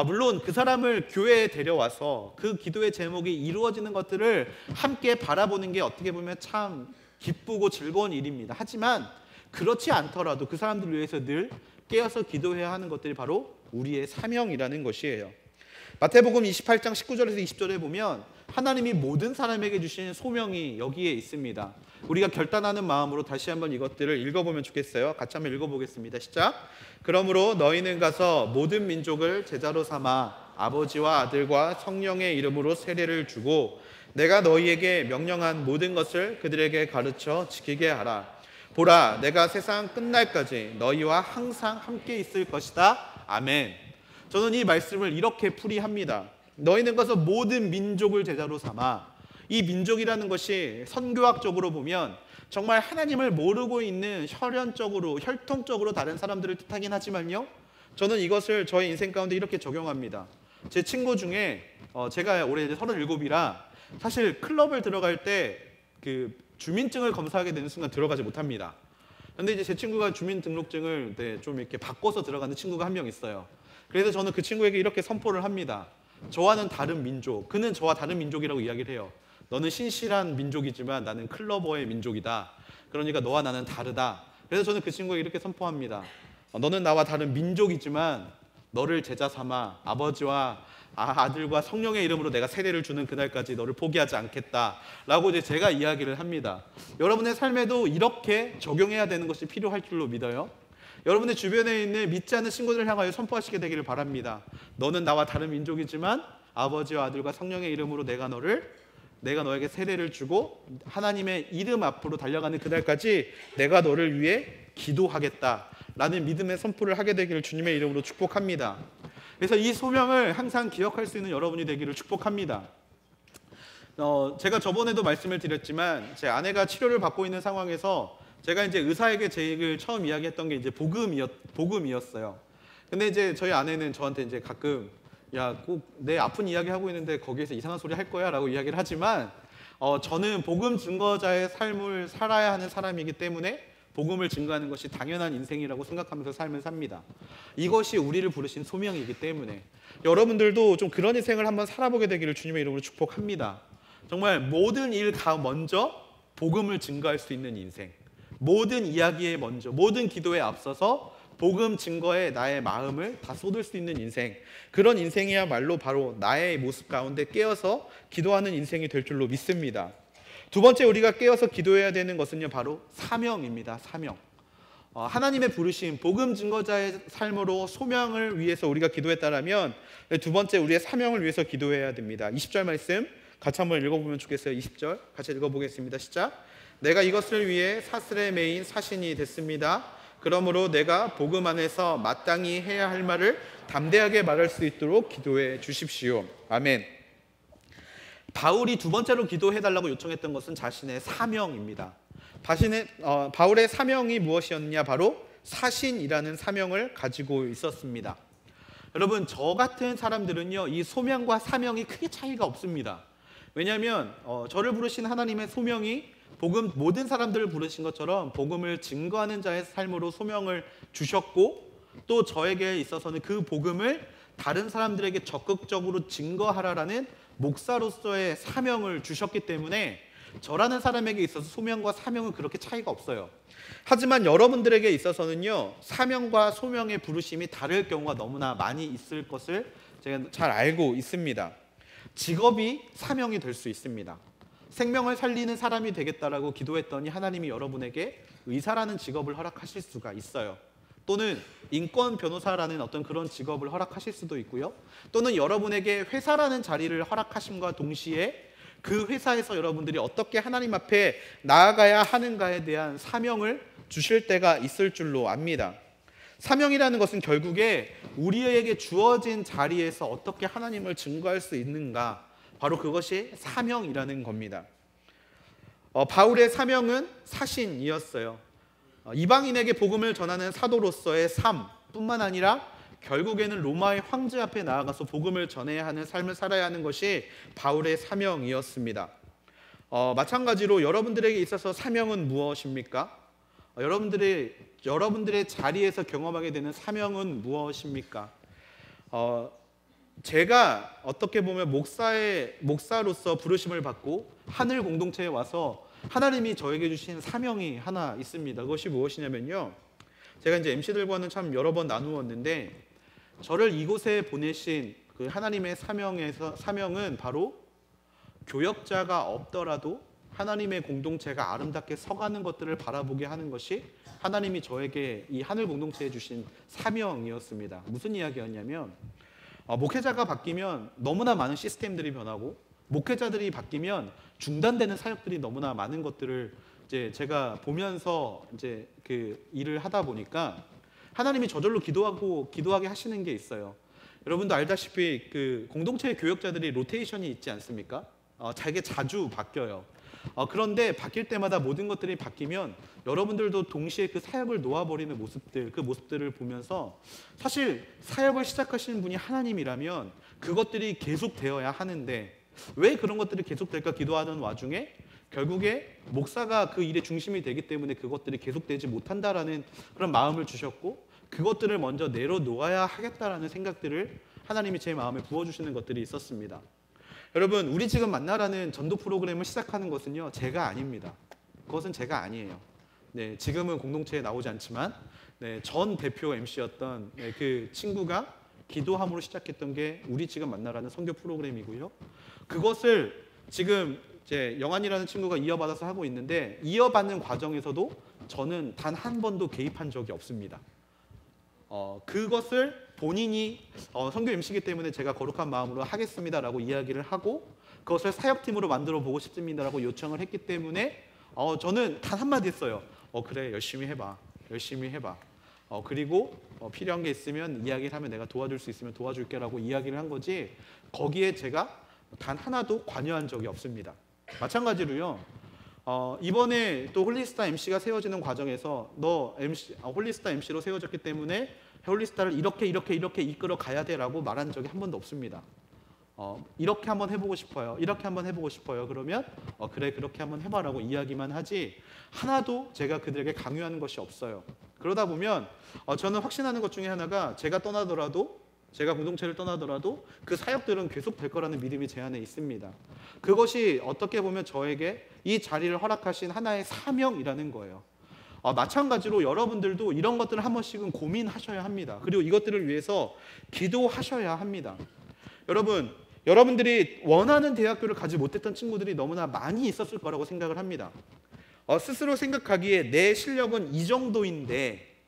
물론 그 사람을 교회에 데려와서 그 기도의 제목이 이루어지는 것들을 함께 바라보는 게 어떻게 보면 참 기쁘고 즐거운 일입니다. 하지만 그렇지 않더라도 그 사람들을 위해서 늘 깨어서 기도해야 하는 것들이 바로 우리의 사명이라는 것이에요. 마태복음 28장 19절에서 20절에 보면 하나님이 모든 사람에게 주신 소명이 여기에 있습니다. 우리가 결단하는 마음으로 다시 한번 이것들을 읽어보면 좋겠어요. 같이 한번 읽어보겠습니다. 시작. 그러므로 너희는 가서 모든 민족을 제자로 삼아 아버지와 아들과 성령의 이름으로 세례를 주고 내가 너희에게 명령한 모든 것을 그들에게 가르쳐 지키게 하라. 보라, 내가 세상 끝날까지 너희와 항상 함께 있을 것이다. 아멘. 저는 이 말씀을 이렇게 풀이합니다. 너희는 가서 모든 민족을 제자로 삼아. 이 민족이라는 것이 선교학적으로 보면 정말 하나님을 모르고 있는 혈통적으로 다른 사람들을 뜻하긴 하지만요, 저는 이것을 저의 인생 가운데 이렇게 적용합니다. 제 친구 중에 제가 올해 이제 37이라 사실 클럽을 들어갈 때 그 주민증을 검사하게 되는 순간 들어가지 못합니다. 근데 이제 제 친구가 주민등록증을 좀 이렇게 바꿔서 들어가는 친구가 한 명 있어요. 그래서 저는 그 친구에게 이렇게 선포를 합니다. 저와는 다른 민족, 그는 저와 다른 민족이라고 이야기를 해요. 너는 신실한 민족이지만 나는 클러버의 민족이다. 그러니까 너와 나는 다르다. 그래서 저는 그 친구에게 이렇게 선포합니다. 너는 나와 다른 민족이지만 너를 제자 삼아 아버지와 아들과 성령의 이름으로 내가 세례를 주는 그날까지 너를 포기하지 않겠다 라고 이제 제가 이야기를 합니다. 여러분의 삶에도 이렇게 적용해야 되는 것이 필요할 줄로 믿어요. 여러분의 주변에 있는 믿지 않는 친구들을 향하여 선포하시게 되기를 바랍니다. 너는 나와 다른 민족이지만 아버지와 아들과 성령의 이름으로 내가 너에게 세례를 주고 하나님의 이름 앞으로 달려가는 그날까지 내가 너를 위해 기도하겠다 라는 믿음의 선포를 하게 되기를 주님의 이름으로 축복합니다. 그래서 이 소명을 항상 기억할 수 있는 여러분이 되기를 축복합니다. 제가 저번에도 말씀을 드렸지만 제 아내가 치료를 받고 있는 상황에서 제가 이제 의사에게 제 얘기를 처음 이야기했던 게 이제 복음이었어요. 근데 이제 저희 아내는 저한테 이제 가끔 야, 꼭 내 아픈 이야기 하고 있는데 거기에서 이상한 소리 할 거야라고 이야기를 하지만 저는 복음 증거자의 삶을 살아야 하는 사람이기 때문에 복음을 증거하는 것이 당연한 인생이라고 생각하면서 삶을 삽니다. 이것이 우리를 부르신 소명이기 때문에 여러분들도 좀 그런 인생을 한번 살아보게 되기를 주님의 이름으로 축복합니다. 정말 모든 일 먼저 복음을 증거할 수 있는 인생, 모든 이야기에 먼저, 모든 기도에 앞서서 복음 증거에 나의 마음을 다 쏟을 수 있는 인생, 그런 인생이야말로 바로 나의 모습 가운데 깨어서 기도하는 인생이 될 줄로 믿습니다. 두 번째 우리가 깨어서 기도해야 되는 것은요, 바로 사명입니다. 사명. 하나님의 부르심, 복음 증거자의 삶으로 소명을 위해서 우리가 기도했다라면 두 번째 우리의 사명을 위해서 기도해야 됩니다. 20절 말씀 같이 한번 읽어보면 좋겠어요. 20절 같이 읽어보겠습니다. 시작. 내가 이것을 위해 사슬에 매인 사신이 됐습니다. 그러므로 내가 복음 안에서 마땅히 해야 할 말을 담대하게 말할 수 있도록 기도해 주십시오. 아멘. 바울이 두 번째로 기도해달라고 요청했던 것은 자신의 사명입니다. 바울의 사명이 무엇이었느냐? 바로 사신이라는 사명을 가지고 있었습니다. 여러분, 저 같은 사람들은요, 이 소명과 사명이 크게 차이가 없습니다. 왜냐하면 저를 부르신 하나님의 소명이 모든 사람들을 부르신 것처럼 복음을 증거하는 자의 삶으로 소명을 주셨고, 또 저에게 있어서는 그 복음을 다른 사람들에게 적극적으로 증거하라라는 목사로서의 사명을 주셨기 때문에 저라는 사람에게 있어서 소명과 사명은 그렇게 차이가 없어요. 하지만 여러분들에게 있어서는요, 사명과 소명의 부르심이 다를 경우가 너무나 많이 있을 것을 제가 잘 알고 있습니다. 직업이 사명이 될 수 있습니다. 생명을 살리는 사람이 되겠다라고 기도했더니 하나님이 여러분에게 의사라는 직업을 허락하실 수가 있어요. 또는 인권 변호사라는 어떤 그런 직업을 허락하실 수도 있고요. 또는 여러분에게 회사라는 자리를 허락하심과 동시에 그 회사에서 여러분들이 어떻게 하나님 앞에 나아가야 하는가에 대한 사명을 주실 때가 있을 줄로 압니다. 사명이라는 것은 결국에 우리에게 주어진 자리에서 어떻게 하나님을 증거할 수 있는가, 바로 그것이 사명이라는 겁니다. 바울의 사명은 사신이었어요. 이방인에게 복음을 전하는 사도로서의 삶뿐만 아니라 결국에는 로마의 황제 앞에 나아가서 복음을 전해야 하는 삶을 살아야 하는 것이 바울의 사명이었습니다. 마찬가지로 여러분들에게 있어서 사명은 무엇입니까? 여러분들의 자리에서 경험하게 되는 사명은 무엇입니까? 제가 어떻게 보면 목사로서 부르심을 받고 하늘 공동체에 와서 하나님이 저에게 주신 사명이 하나 있습니다. 그것이 무엇이냐면요, 제가 이제 MC들과는 참 여러 번 나누었는데, 저를 이곳에 보내신 그 하나님의 사명은 바로 교역자가 없더라도 하나님의 공동체가 아름답게 서가는 것들을 바라보게 하는 것이 하나님이 저에게 이 하늘 공동체에 주신 사명이었습니다. 무슨 이야기였냐면, 목회자가 바뀌면 너무나 많은 시스템들이 변하고, 목회자들이 바뀌면 중단되는 사역들이 너무나 많은 것들을 이제 제가 보면서 이제 그 일을 하다 보니까 하나님이 저절로 기도하게 하시는 게 있어요. 여러분도 알다시피 그 공동체의 교역자들이 로테이션이 있지 않습니까? 되게 자주 바뀌어요. 그런데 바뀔 때마다 모든 것들이 바뀌면 여러분들도 동시에 그 사역을 놓아버리는 모습들, 그 모습들을 보면서 사실 사역을 시작하시는 분이 하나님이라면 그것들이 계속되어야 하는데 왜 그런 것들이 계속될까 기도하는 와중에 결국에 목사가 그 일의 중심이 되기 때문에 그것들이 계속되지 못한다라는 그런 마음을 주셨고, 그것들을 먼저 내려놓아야 하겠다라는 생각들을 하나님이 제 마음에 부어주시는 것들이 있었습니다. 여러분, 우리 지금 만나라는 전도 프로그램을 시작하는 것은요, 제가 아닙니다. 그것은 제가 아니에요. 네, 지금은 공동체에 나오지 않지만 전 대표 MC였던 그 친구가 기도함으로 시작했던 게 우리 지금 만나라는 선교 프로그램이고요. 그것을 지금 이제 영환이라는 친구가 이어받아서 하고 있는데, 이어받는 과정에서도 저는 단 한 번도 개입한 적이 없습니다. 그것을 본인이 선교 MC이기 때문에 제가 거룩한 마음으로 하겠습니다라고 이야기를 하고 그것을 사역팀으로 만들어 보고 싶습니다라고 요청을 했기 때문에 저는 단 한마디 했어요. 그래, 열심히 해봐. 그리고 필요한 게 있으면 이야기를 하면 내가 도와줄 수 있으면 도와줄게라고 이야기를 한 거지, 거기에 제가 단 하나도 관여한 적이 없습니다. 마찬가지로요, 이번에 또 홀리스타 MC가 세워지는 과정에서 홀리스타 MC로 세워졌기 때문에 홀리스타를 이렇게 이끌어 가야 돼라고 말한 적이 한 번도 없습니다. 이렇게 한번 해보고 싶어요. 그러면 그래, 그렇게 한번 해봐라고 이야기만 하지 하나도 제가 그들에게 강요하는 것이 없어요. 그러다 보면 저는 확신하는 것 중에 하나가 제가 공동체를 떠나더라도 그 사역들은 계속 될 거라는 믿음이 제 안에 있습니다. 그것이 어떻게 보면 저에게 이 자리를 허락하신 하나의 사명이라는 거예요. 마찬가지로 여러분들도 이런 것들을 한 번씩은 고민하셔야 합니다. 그리고 이것들을 위해서 기도하셔야 합니다. 여러분들이 원하는 대학교를 가지 못했던 친구들이 너무나 많이 있었을 거라고 생각을 합니다. 스스로 생각하기에 내 실력은 이 정도인데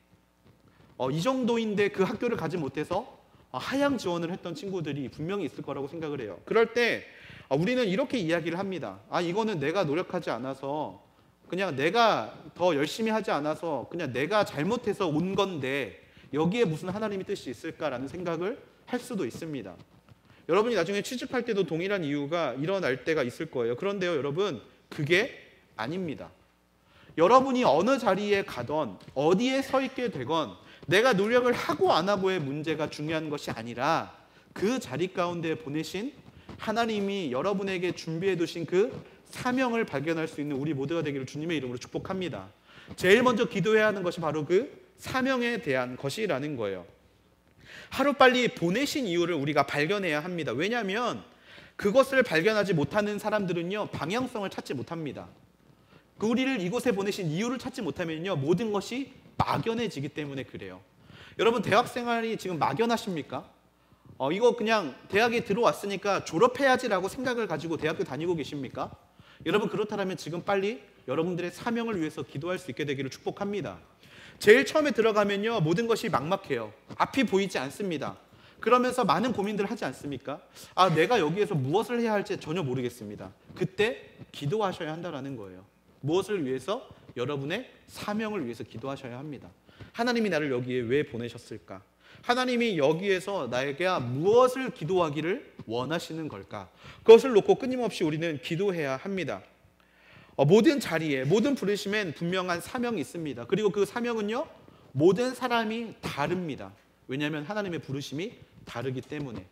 그 학교를 가지 못해서 하향 지원을 했던 친구들이 분명히 있을 거라고 생각을 해요. 그럴 때 우리는 이렇게 이야기를 합니다. 이거는 내가 노력하지 않아서, 그냥 내가 더 열심히 하지 않아서 그냥 내가 잘못해서 온 건데 여기에 무슨 하나님의 뜻이 있을까라는 생각을 할 수도 있습니다. 여러분이 나중에 취직할 때도 동일한 이유가 일어날 때가 있을 거예요. 그런데요, 여러분, 그게 아닙니다. 여러분이 어느 자리에 가던 어디에 서 있게 되건 내가 노력을 하고 안 하고의 문제가 중요한 것이 아니라 그 자리 가운데 보내신 하나님이 여러분에게 준비해 두신 그 사명을 발견할 수 있는 우리 모두가 되기를 주님의 이름으로 축복합니다. 제일 먼저 기도해야 하는 것이 바로 그 사명에 대한 것이라는 거예요. 하루빨리 보내신 이유를 우리가 발견해야 합니다. 왜냐하면 그것을 발견하지 못하는 사람들은요, 방향성을 찾지 못합니다. 우리를 이곳에 보내신 이유를 찾지 못하면요, 모든 것이 막연해지기 때문에 그래요. 여러분, 대학 생활이 지금 막연하십니까? 이거 그냥 대학에 들어왔으니까 졸업해야지라고 생각을 가지고 대학교 다니고 계십니까? 여러분, 그렇다면 지금 빨리 여러분들의 사명을 위해서 기도할 수 있게 되기를 축복합니다. 제일 처음에 들어가면요, 모든 것이 막막해요. 앞이 보이지 않습니다. 그러면서 많은 고민들을 하지 않습니까? 내가 여기에서 무엇을 해야 할지 전혀 모르겠습니다. 그때 기도하셔야 한다는 거예요. 무엇을 위해서? 여러분의 사명을 위해서 기도하셔야 합니다. 하나님이 나를 여기에 왜 보내셨을까? 하나님이 여기에서 나에게 무엇을 기도하기를 원하시는 걸까? 그것을 놓고 끊임없이 우리는 기도해야 합니다. 모든 자리에, 모든 부르심엔 분명한 사명이 있습니다. 그리고 그 사명은요, 모든 사람이 다릅니다. 왜냐하면 하나님의 부르심이 다르기 때문에.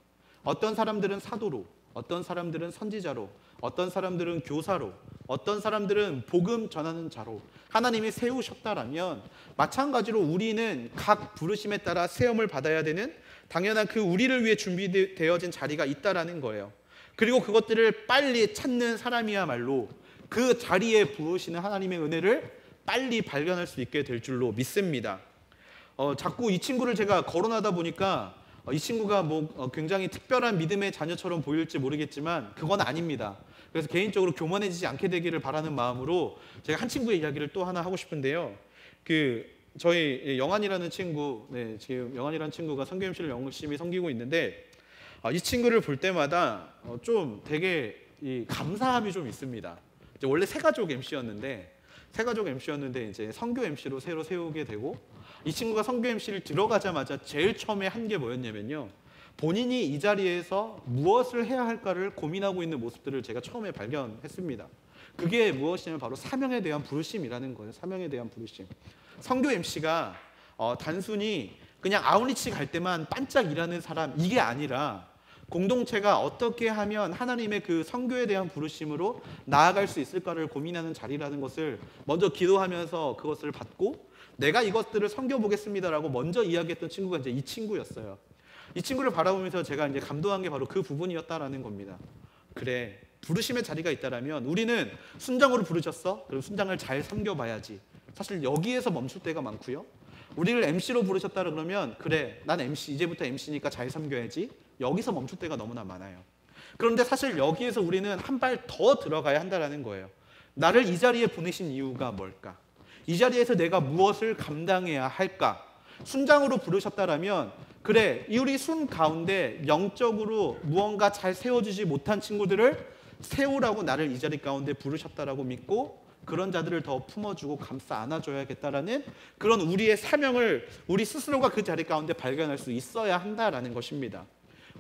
어떤 사람들은 사도로, 어떤 사람들은 선지자로, 어떤 사람들은 교사로, 어떤 사람들은 복음 전하는 자로 하나님이 세우셨다라면, 마찬가지로 우리는 각 부르심에 따라 세움을 받아야 되는 당연한 그 우리를 위해 준비되어진 자리가 있다라는 거예요. 그리고 그것들을 빨리 찾는 사람이야말로 그 자리에 부으시는 하나님의 은혜를 빨리 발견할 수 있게 될 줄로 믿습니다. 자꾸 이 친구를 제가 거론하다 보니까 이 친구가 굉장히 특별한 믿음의 자녀처럼 보일지 모르겠지만 그건 아닙니다. 그래서 개인적으로 교만해지지 않게 되기를 바라는 마음으로 제가 한 친구의 이야기를 또 하나 하고 싶은데요. 저희 영환이라는 친구, 지금 영환이라는 친구가 선교 MC를 열심히 섬기고 있는데, 이 친구를 볼 때마다 좀 되게 감사함이 좀 있습니다. 이제 원래 새가족 MC였는데 이제 선교 MC로 새로 세우게 되고, 이 친구가 선교 MC를 들어가자마자 제일 처음에 한 게 뭐였냐면요, 본인이 이 자리에서 무엇을 해야 할까를 고민하고 있는 모습들을 제가 처음에 발견했습니다. 그게 무엇이냐면 바로 사명에 대한 부르심이라는 거예요. 사명에 대한 부르심. 선교 MC가 단순히 그냥 아웃리치 갈 때만 반짝 일하는 사람, 이게 아니라 공동체가 어떻게 하면 하나님의 그 선교에 대한 부르심으로 나아갈 수 있을까를 고민하는 자리라는 것을 먼저 기도하면서 그것을 받고, 내가 이것들을 섬겨보겠습니다라고 먼저 이야기했던 친구가 이제 이 친구였어요. 이 친구를 바라보면서 제가 이제 감동한 게 바로 그 부분이었다라는 겁니다. 그래, 부르심의 자리가 있다라면 우리는 순장으로 부르셨어? 그럼 순장을 잘 섬겨봐야지. 사실 여기에서 멈출 때가 많고요. 우리를 MC로 부르셨다 그러면 그래, 난 MC, 이제부터 MC니까 잘 섬겨야지. 여기서 멈출 때가 너무나 많아요. 그런데 사실 여기에서 우리는 한 발 더 들어가야 한다는 거예요. 나를 이 자리에 보내신 이유가 뭘까? 이 자리에서 내가 무엇을 감당해야 할까? 순장으로 부르셨다라면 그래, 우리 순 가운데 영적으로 무언가 잘 세워주지 못한 친구들을 세우라고 나를 이 자리 가운데 부르셨다라고 믿고, 그런 자들을 더 품어주고 감싸 안아줘야겠다라는 그런 우리의 사명을 우리 스스로가 그 자리 가운데 발견할 수 있어야 한다라는 것입니다.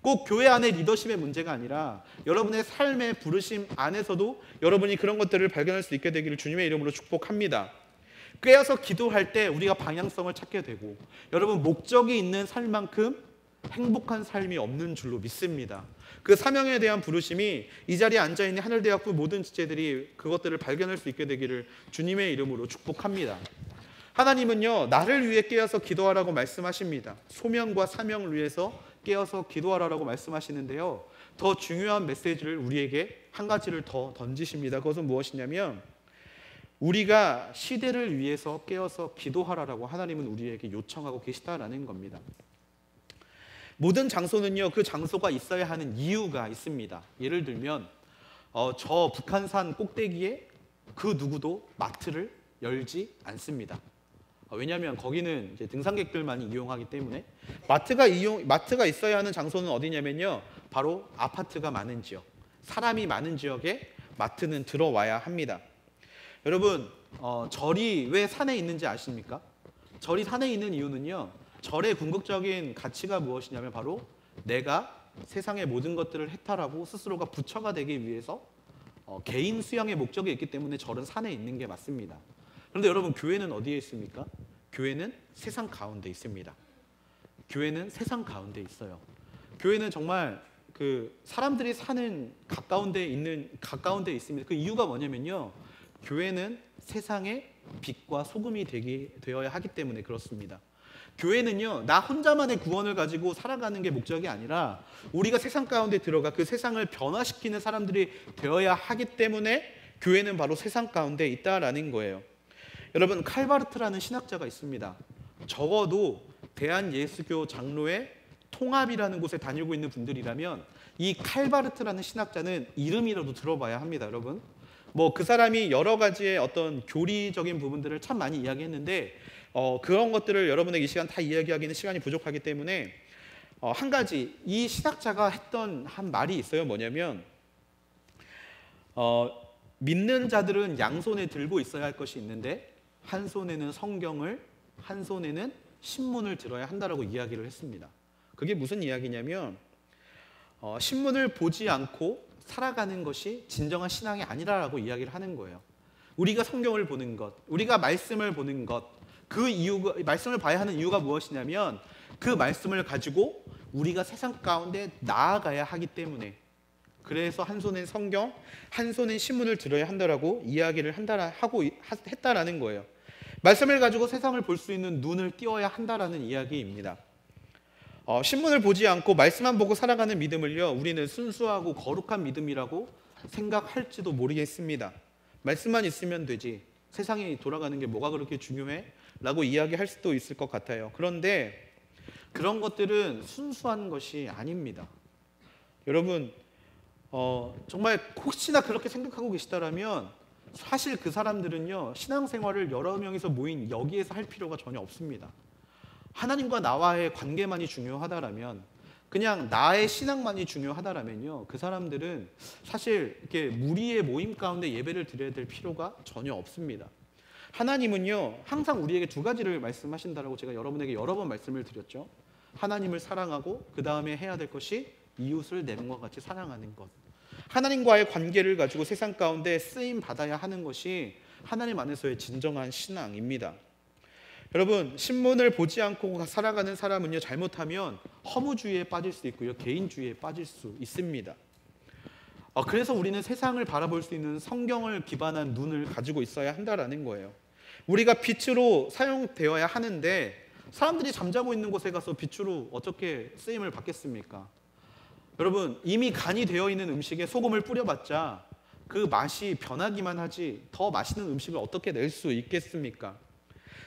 꼭 교회 안의 리더십의 문제가 아니라 여러분의 삶의 부르심 안에서도 여러분이 그런 것들을 발견할 수 있게 되기를 주님의 이름으로 축복합니다. 깨어서 기도할 때 우리가 방향성을 찾게 되고, 여러분 목적이 있는 삶만큼 행복한 삶이 없는 줄로 믿습니다. 그 사명에 대한 부르심이 이 자리에 앉아있는 하늘대학부 모든 지체들이 그것들을 발견할 수 있게 되기를 주님의 이름으로 축복합니다. 하나님은요, 나를 위해 깨어서 기도하라고 말씀하십니다. 소명과 사명을 위해서 깨어서 기도하라고 말씀하시는데요, 더 중요한 메시지를 우리에게 한 가지를 더 던지십니다. 그것은 무엇이냐면, 우리가 시대를 위해서 깨어서 기도하라고 하나님은 우리에게 요청하고 계시다라는 겁니다. 모든 장소는요, 그 장소가 있어야 하는 이유가 있습니다. 예를 들면 저 북한산 꼭대기에 그 누구도 마트를 열지 않습니다. 왜냐하면 거기는 이제 등산객들만이 이용하기 때문에. 마트가 있어야 하는 장소는 어디냐면요, 바로 아파트가 많은 지역, 사람이 많은 지역에 마트는 들어와야 합니다. 여러분, 절이 왜 산에 있는지 아십니까? 절이 산에 있는 이유는요, 절의 궁극적인 가치가 무엇이냐면 바로 내가 세상의 모든 것들을 해탈하고 스스로가 부처가 되기 위해서 개인 수양의 목적이 있기 때문에 절은 산에 있는 게 맞습니다. 그런데 여러분, 교회는 어디에 있습니까? 교회는 세상 가운데 있습니다. 교회는 세상 가운데 있어요. 교회는 정말 그 사람들이 사는 가까운 데 있습니다. 그 이유가 뭐냐면요, 교회는 세상의 빛과 소금이 되어야 하기 때문에 그렇습니다. 교회는요, 나 혼자만의 구원을 가지고 살아가는 게 목적이 아니라 우리가 세상 가운데 들어가 그 세상을 변화시키는 사람들이 되어야 하기 때문에 교회는 바로 세상 가운데 있다라는 거예요. 여러분, 칼바르트라는 신학자가 있습니다. 적어도 대한예수교 장로회 통합이라는 곳에 다니고 있는 분들이라면 이 칼바르트라는 신학자는 이름이라도 들어봐야 합니다. 여러분, 뭐 그 사람이 여러 가지의 어떤 교리적인 부분들을 참 많이 이야기했는데 그런 것들을 여러분에게 이 시간 다 이야기하기는 시간이 부족하기 때문에 한 가지 이 신학자가 했던 한 말이 있어요. 뭐냐면 믿는 자들은 양손에 들고 있어야 할 것이 있는데 한 손에는 성경을, 한 손에는 신문을 들어야 한다라고 이야기를 했습니다. 그게 무슨 이야기냐면 신문을 보지 않고 살아가는 것이 진정한 신앙이 아니라라고 이야기를 하는 거예요. 우리가 성경을 보는 것, 우리가 말씀을 보는 것, 그 이유가, 말씀을 봐야 하는 이유가 무엇이냐면 그 말씀을 가지고 우리가 세상 가운데 나아가야 하기 때문에, 그래서 한 손엔 성경, 한 손엔 신문을 들어야 한다라고 이야기를 했다라는 거예요. 말씀을 가지고 세상을 볼 수 있는 눈을 띄워야 한다라는 이야기입니다. 신문을 보지 않고 말씀만 보고 살아가는 믿음을요, 우리는 순수하고 거룩한 믿음이라고 생각할지도 모르겠습니다. 말씀만 있으면 되지, 세상이 돌아가는 게 뭐가 그렇게 중요해? 라고 이야기할 수도 있을 것 같아요. 그런데 그런 것들은 순수한 것이 아닙니다. 여러분, 정말 혹시나 그렇게 생각하고 계시다라면 사실 그 사람들은요, 신앙생활을 여러 명이서 모인 여기에서 할 필요가 전혀 없습니다. 하나님과 나와의 관계만이 중요하다라면, 그냥 나의 신앙만이 중요하다라면요, 그 사람들은 사실 이렇게 무리의 모임 가운데 예배를 드려야 될 필요가 전혀 없습니다. 하나님은요, 항상 우리에게 두 가지를 말씀하신다라고 제가 여러분에게 여러 번 말씀을 드렸죠. 하나님을 사랑하고 그 다음에 해야 될 것이 이웃을 내 몸과 같이 사랑하는 것. 하나님과의 관계를 가지고 세상 가운데 쓰임 받아야 하는 것이 하나님 안에서의 진정한 신앙입니다. 여러분, 신문을 보지 않고 살아가는 사람은요, 잘못하면 허무주의에 빠질 수 있고요, 개인주의에 빠질 수 있습니다. 그래서 우리는 세상을 바라볼 수 있는 성경을 기반한 눈을 가지고 있어야 한다라는 거예요. 우리가 빛으로 사용되어야 하는데 사람들이 잠자고 있는 곳에 가서 빛으로 어떻게 쓰임을 받겠습니까? 여러분, 이미 간이 되어 있는 음식에 소금을 뿌려봤자 그 맛이 변하기만 하지 더 맛있는 음식을 어떻게 낼 수 있겠습니까?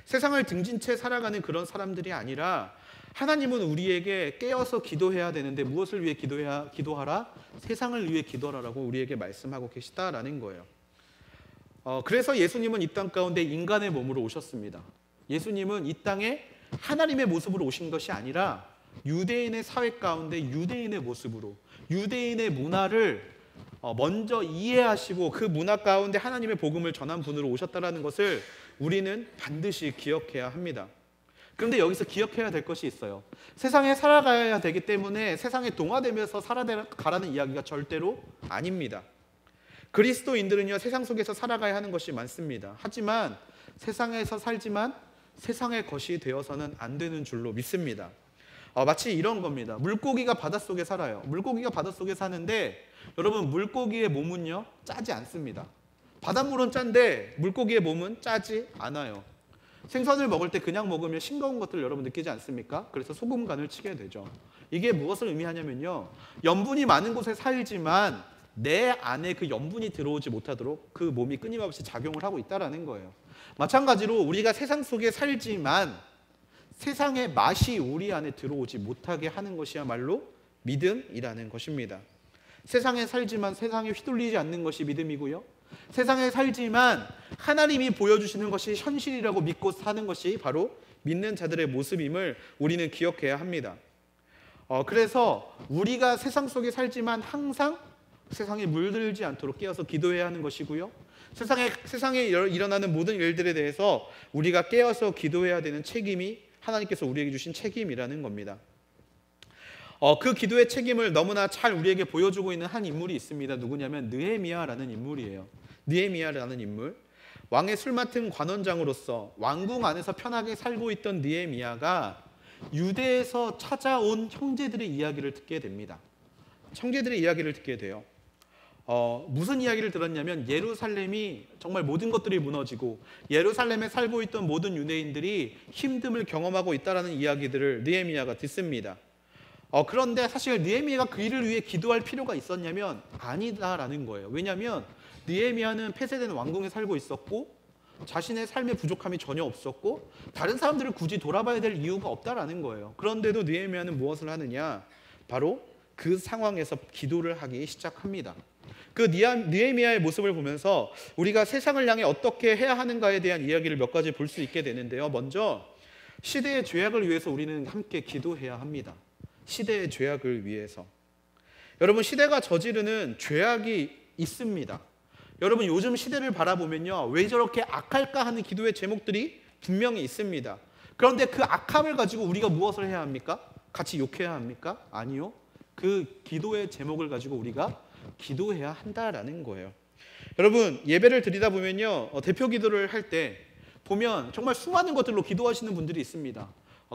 세상을 등진 채 살아가는 그런 사람들이 아니라 하나님은 우리에게 깨어서 기도해야 되는데 무엇을 위해 기도하라? 세상을 위해 기도하라고 우리에게 말씀하고 계시다라는 거예요. 그래서 예수님은 이 땅 가운데 인간의 몸으로 오셨습니다. 예수님은 이 땅에 하나님의 모습으로 오신 것이 아니라 유대인의 사회 가운데 유대인의 모습으로, 유대인의 문화를 먼저 이해하시고 그 문화 가운데 하나님의 복음을 전한 분으로 오셨다는 것을 우리는 반드시 기억해야 합니다. 그런데 여기서 기억해야 될 것이 있어요. 세상에 살아가야 되기 때문에 세상에 동화되면서 살아가라는 이야기가 절대로 아닙니다. 그리스도인들은요, 세상 속에서 살아가야 하는 것이 많습니다. 하지만 세상에서 살지만 세상의 것이 되어서는 안 되는 줄로 믿습니다. 마치 이런 겁니다. 물고기가 바닷속에 살아요. 물고기가 바닷속에 사는데 여러분, 물고기의 몸은요, 짜지 않습니다. 바닷물은 짠데 물고기의 몸은 짜지 않아요. 생선을 먹을 때 그냥 먹으면 싱거운 것들을 여러분 느끼지 않습니까? 그래서 소금 간을 치게 되죠. 이게 무엇을 의미하냐면요, 염분이 많은 곳에 살지만 내 안에 그 염분이 들어오지 못하도록 그 몸이 끊임없이 작용을 하고 있다는 거예요. 마찬가지로 우리가 세상 속에 살지만 세상의 맛이 우리 안에 들어오지 못하게 하는 것이야말로 믿음이라는 것입니다. 세상에 살지만 세상에 휘둘리지 않는 것이 믿음이고요, 세상에 살지만 하나님이 보여주시는 것이 현실이라고 믿고 사는 것이 바로 믿는 자들의 모습임을 우리는 기억해야 합니다. 그래서 우리가 세상 속에 살지만 항상 세상에 물들지 않도록 깨어서 기도해야 하는 것이고요, 세상에 일어나는 모든 일들에 대해서 우리가 깨어서 기도해야 되는 책임이 하나님께서 우리에게 주신 책임이라는 겁니다. 그 기도의 책임을 너무나 잘 우리에게 보여주고 있는 한 인물이 있습니다. 누구냐면 느헤미야라는 인물이에요. 느헤미야라는 인물, 왕의 술 맡은 관원장으로서 왕궁 안에서 편하게 살고 있던 느헤미야가 유대에서 찾아온 형제들의 이야기를 듣게 됩니다. 형제들의 이야기를 듣게 돼요. 무슨 이야기를 들었냐면 예루살렘이 정말 모든 것들이 무너지고 예루살렘에 살고 있던 모든 유대인들이 힘듦을 경험하고 있다라는 이야기들을 느헤미야가 듣습니다. 그런데 사실 느헤미야가 그 일을 위해 기도할 필요가 있었냐면 아니다라는 거예요. 왜냐하면 느헤미야는 폐쇄된 왕궁에 살고 있었고 자신의 삶의 부족함이 전혀 없었고 다른 사람들을 굳이 돌아봐야 될 이유가 없다라는 거예요. 그런데도 느헤미야는 무엇을 하느냐? 바로 그 상황에서 기도를 하기 시작합니다. 그 느헤미야의 모습을 보면서 우리가 세상을 향해 어떻게 해야 하는가에 대한 이야기를 몇 가지 볼 수 있게 되는데요. 먼저 시대의 죄악을 위해서 우리는 함께 기도해야 합니다. 시대의 죄악을 위해서. 여러분, 시대가 저지르는 죄악이 있습니다. 여러분, 요즘 시대를 바라보면요, 왜 저렇게 악할까 하는 기도의 제목들이 분명히 있습니다. 그런데 그 악함을 가지고 우리가 무엇을 해야 합니까? 같이 욕해야 합니까? 아니요. 그 기도의 제목을 가지고 우리가 기도해야 한다라는 거예요. 여러분, 예배를 드리다 보면요, 대표 기도를 할 때 보면 정말 수많은 것들로 기도하시는 분들이 있습니다.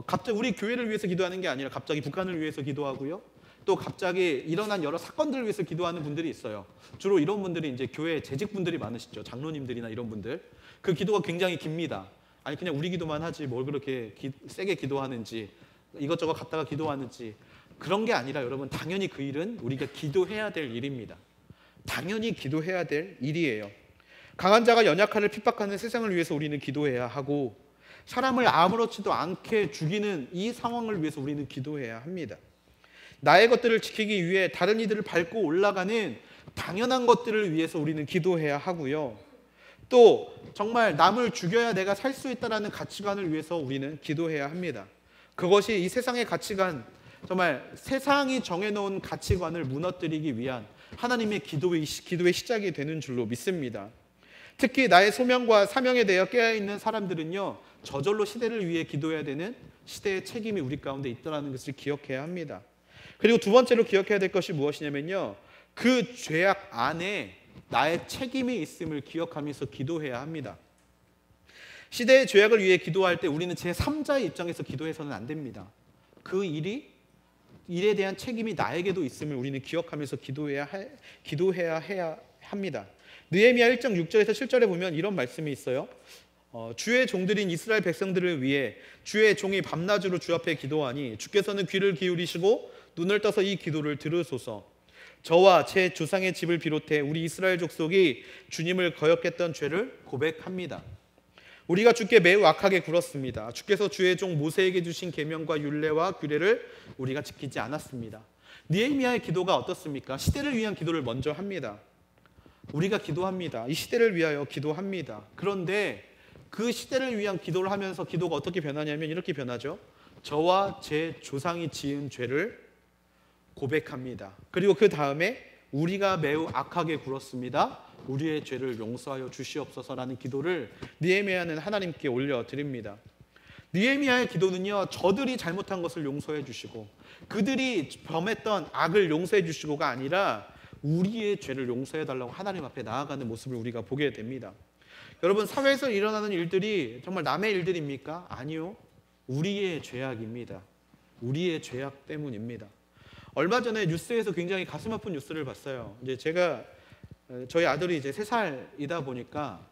갑자기 우리 교회를 위해서 기도하는 게 아니라 갑자기 북한을 위해서 기도하고요. 또 갑자기 일어난 여러 사건들을 위해서 기도하는 분들이 있어요. 주로 이런 분들이 이제 교회 재직분들이 많으시죠. 장로님들이나 이런 분들. 그 기도가 굉장히 깁니다. 아니 그냥 우리 기도만 하지 뭘 그렇게 세게 기도하는지, 이것저것 갖다가 기도하는지, 그런 게 아니라 여러분, 당연히 그 일은 우리가 기도해야 될 일입니다. 당연히 기도해야 될 일이에요. 강한 자가 연약한을 핍박하는 세상을 위해서 우리는 기도해야 하고, 사람을 아무렇지도 않게 죽이는 이 상황을 위해서 우리는 기도해야 합니다. 나의 것들을 지키기 위해 다른 이들을 밟고 올라가는 당연한 것들을 위해서 우리는 기도해야 하고요. 또 정말 남을 죽여야 내가 살 수 있다는 가치관을 위해서 우리는 기도해야 합니다. 그것이 이 세상의 가치관, 정말 세상이 정해놓은 가치관을 무너뜨리기 위한 하나님의 기도의 시작이 되는 줄로 믿습니다. 특히 나의 소명과 사명에 대해 깨어있는 사람들은요, 저절로 시대를 위해 기도해야 되는 시대의 책임이 우리 가운데 있다는 것을 기억해야 합니다. 그리고 두 번째로 기억해야 될 것이 무엇이냐면요, 그 죄악 안에 나의 책임이 있음을 기억하면서 기도해야 합니다. 시대의 죄악을 위해 기도할 때 우리는 제3자의 입장에서 기도해서는 안 됩니다. 그 일에 대한 책임이 나에게도 있음을 우리는 기억하면서 기도해야 합니다. 느헤미야 1장 6절에서 7절에 보면 이런 말씀이 있어요. 주의 종들인 이스라엘 백성들을 위해 주의 종이 밤낮으로 주 앞에 기도하니 주께서는 귀를 기울이시고 눈을 떠서 이 기도를 들으소서. 저와 제 조상의 집을 비롯해 우리 이스라엘 족속이 주님을 거역했던 죄를 고백합니다. 우리가 주께 매우 악하게 굴었습니다. 주께서 주의 종 모세에게 주신 계명과 율례와 규례를 우리가 지키지 않았습니다. 느헤미야의 기도가 어떻습니까? 시대를 위한 기도를 먼저 합니다. 우리가 기도합니다. 이 시대를 위하여 기도합니다. 그런데 그 시대를 위한 기도를 하면서 기도가 어떻게 변하냐면 이렇게 변하죠. 저와 제 조상이 지은 죄를 고백합니다. 그리고 그 다음에 우리가 매우 악하게 굴었습니다. 우리의 죄를 용서하여 주시옵소서라는 기도를 느헤미야는 하나님께 올려드립니다. 느헤미야의 기도는요, 저들이 잘못한 것을 용서해 주시고 그들이 범했던 악을 용서해 주시고가 아니라 우리의 죄를 용서해 달라고 하나님 앞에 나아가는 모습을 우리가 보게 됩니다. 여러분, 사회에서 일어나는 일들이 정말 남의 일들입니까? 아니요. 우리의 죄악입니다. 우리의 죄악 때문입니다. 얼마 전에 뉴스에서 굉장히 가슴 아픈 뉴스를 봤어요. 이제 저희 아들이 이제 3살이다 보니까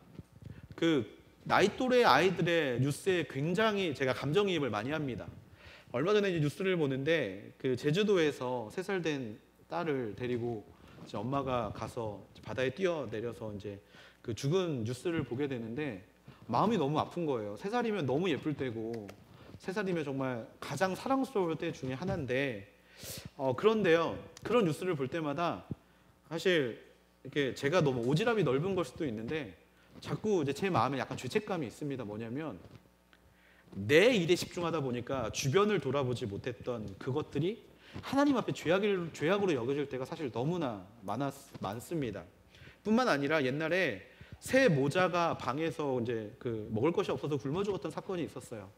그 나이 또래 아이들의 뉴스에 굉장히 제가 감정이입을 많이 합니다. 얼마 전에 이제 뉴스를 보는데 그 제주도에서 3살 된 딸을 데리고 이제 엄마가 가서 바다에 뛰어내려서 이제 그 죽은 뉴스를 보게 되는데 마음이 너무 아픈 거예요. 3살이면 너무 예쁠 때고 3살이면 정말 가장 사랑스러울 때 중에 하나인데 그런데요, 그런 뉴스를 볼 때마다 사실 이렇게 제가 너무 오지랖이 넓은 걸 수도 있는데 자꾸 이제 제 마음에 약간 죄책감이 있습니다. 뭐냐면 내 일에 집중하다 보니까 주변을 돌아보지 못했던 그것들이 하나님 앞에 죄악으로 여겨질 때가 사실 너무나 많습니다. 뿐만 아니라 옛날에 새 모자가 방에서 이제 그 먹을 것이 없어서 굶어 죽었던 사건이 있었어요.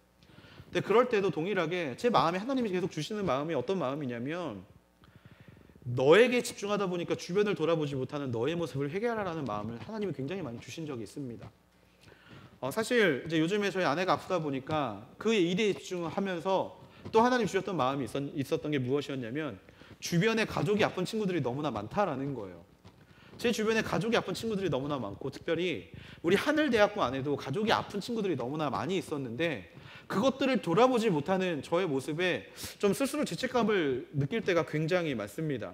근데 그럴 때도 동일하게 제 마음에 하나님이 계속 주시는 마음이 어떤 마음이냐면 너에게 집중하다 보니까 주변을 돌아보지 못하는 너의 모습을 해결하라는 마음을 하나님이 굉장히 많이 주신 적이 있습니다. 사실 이제 요즘에 저희 아내가 아프다 보니까 그 일에 집중하면서 또 하나님 주셨던 마음이 있었던 게 무엇이었냐면 주변에 가족이 아픈 친구들이 너무나 많다라는 거예요. 제 주변에 가족이 아픈 친구들이 너무나 많고, 특별히 우리 하늘대학교 안에도 가족이 아픈 친구들이 너무나 많이 있었는데, 그것들을 돌아보지 못하는 저의 모습에 좀 스스로 죄책감을 느낄 때가 굉장히 많습니다.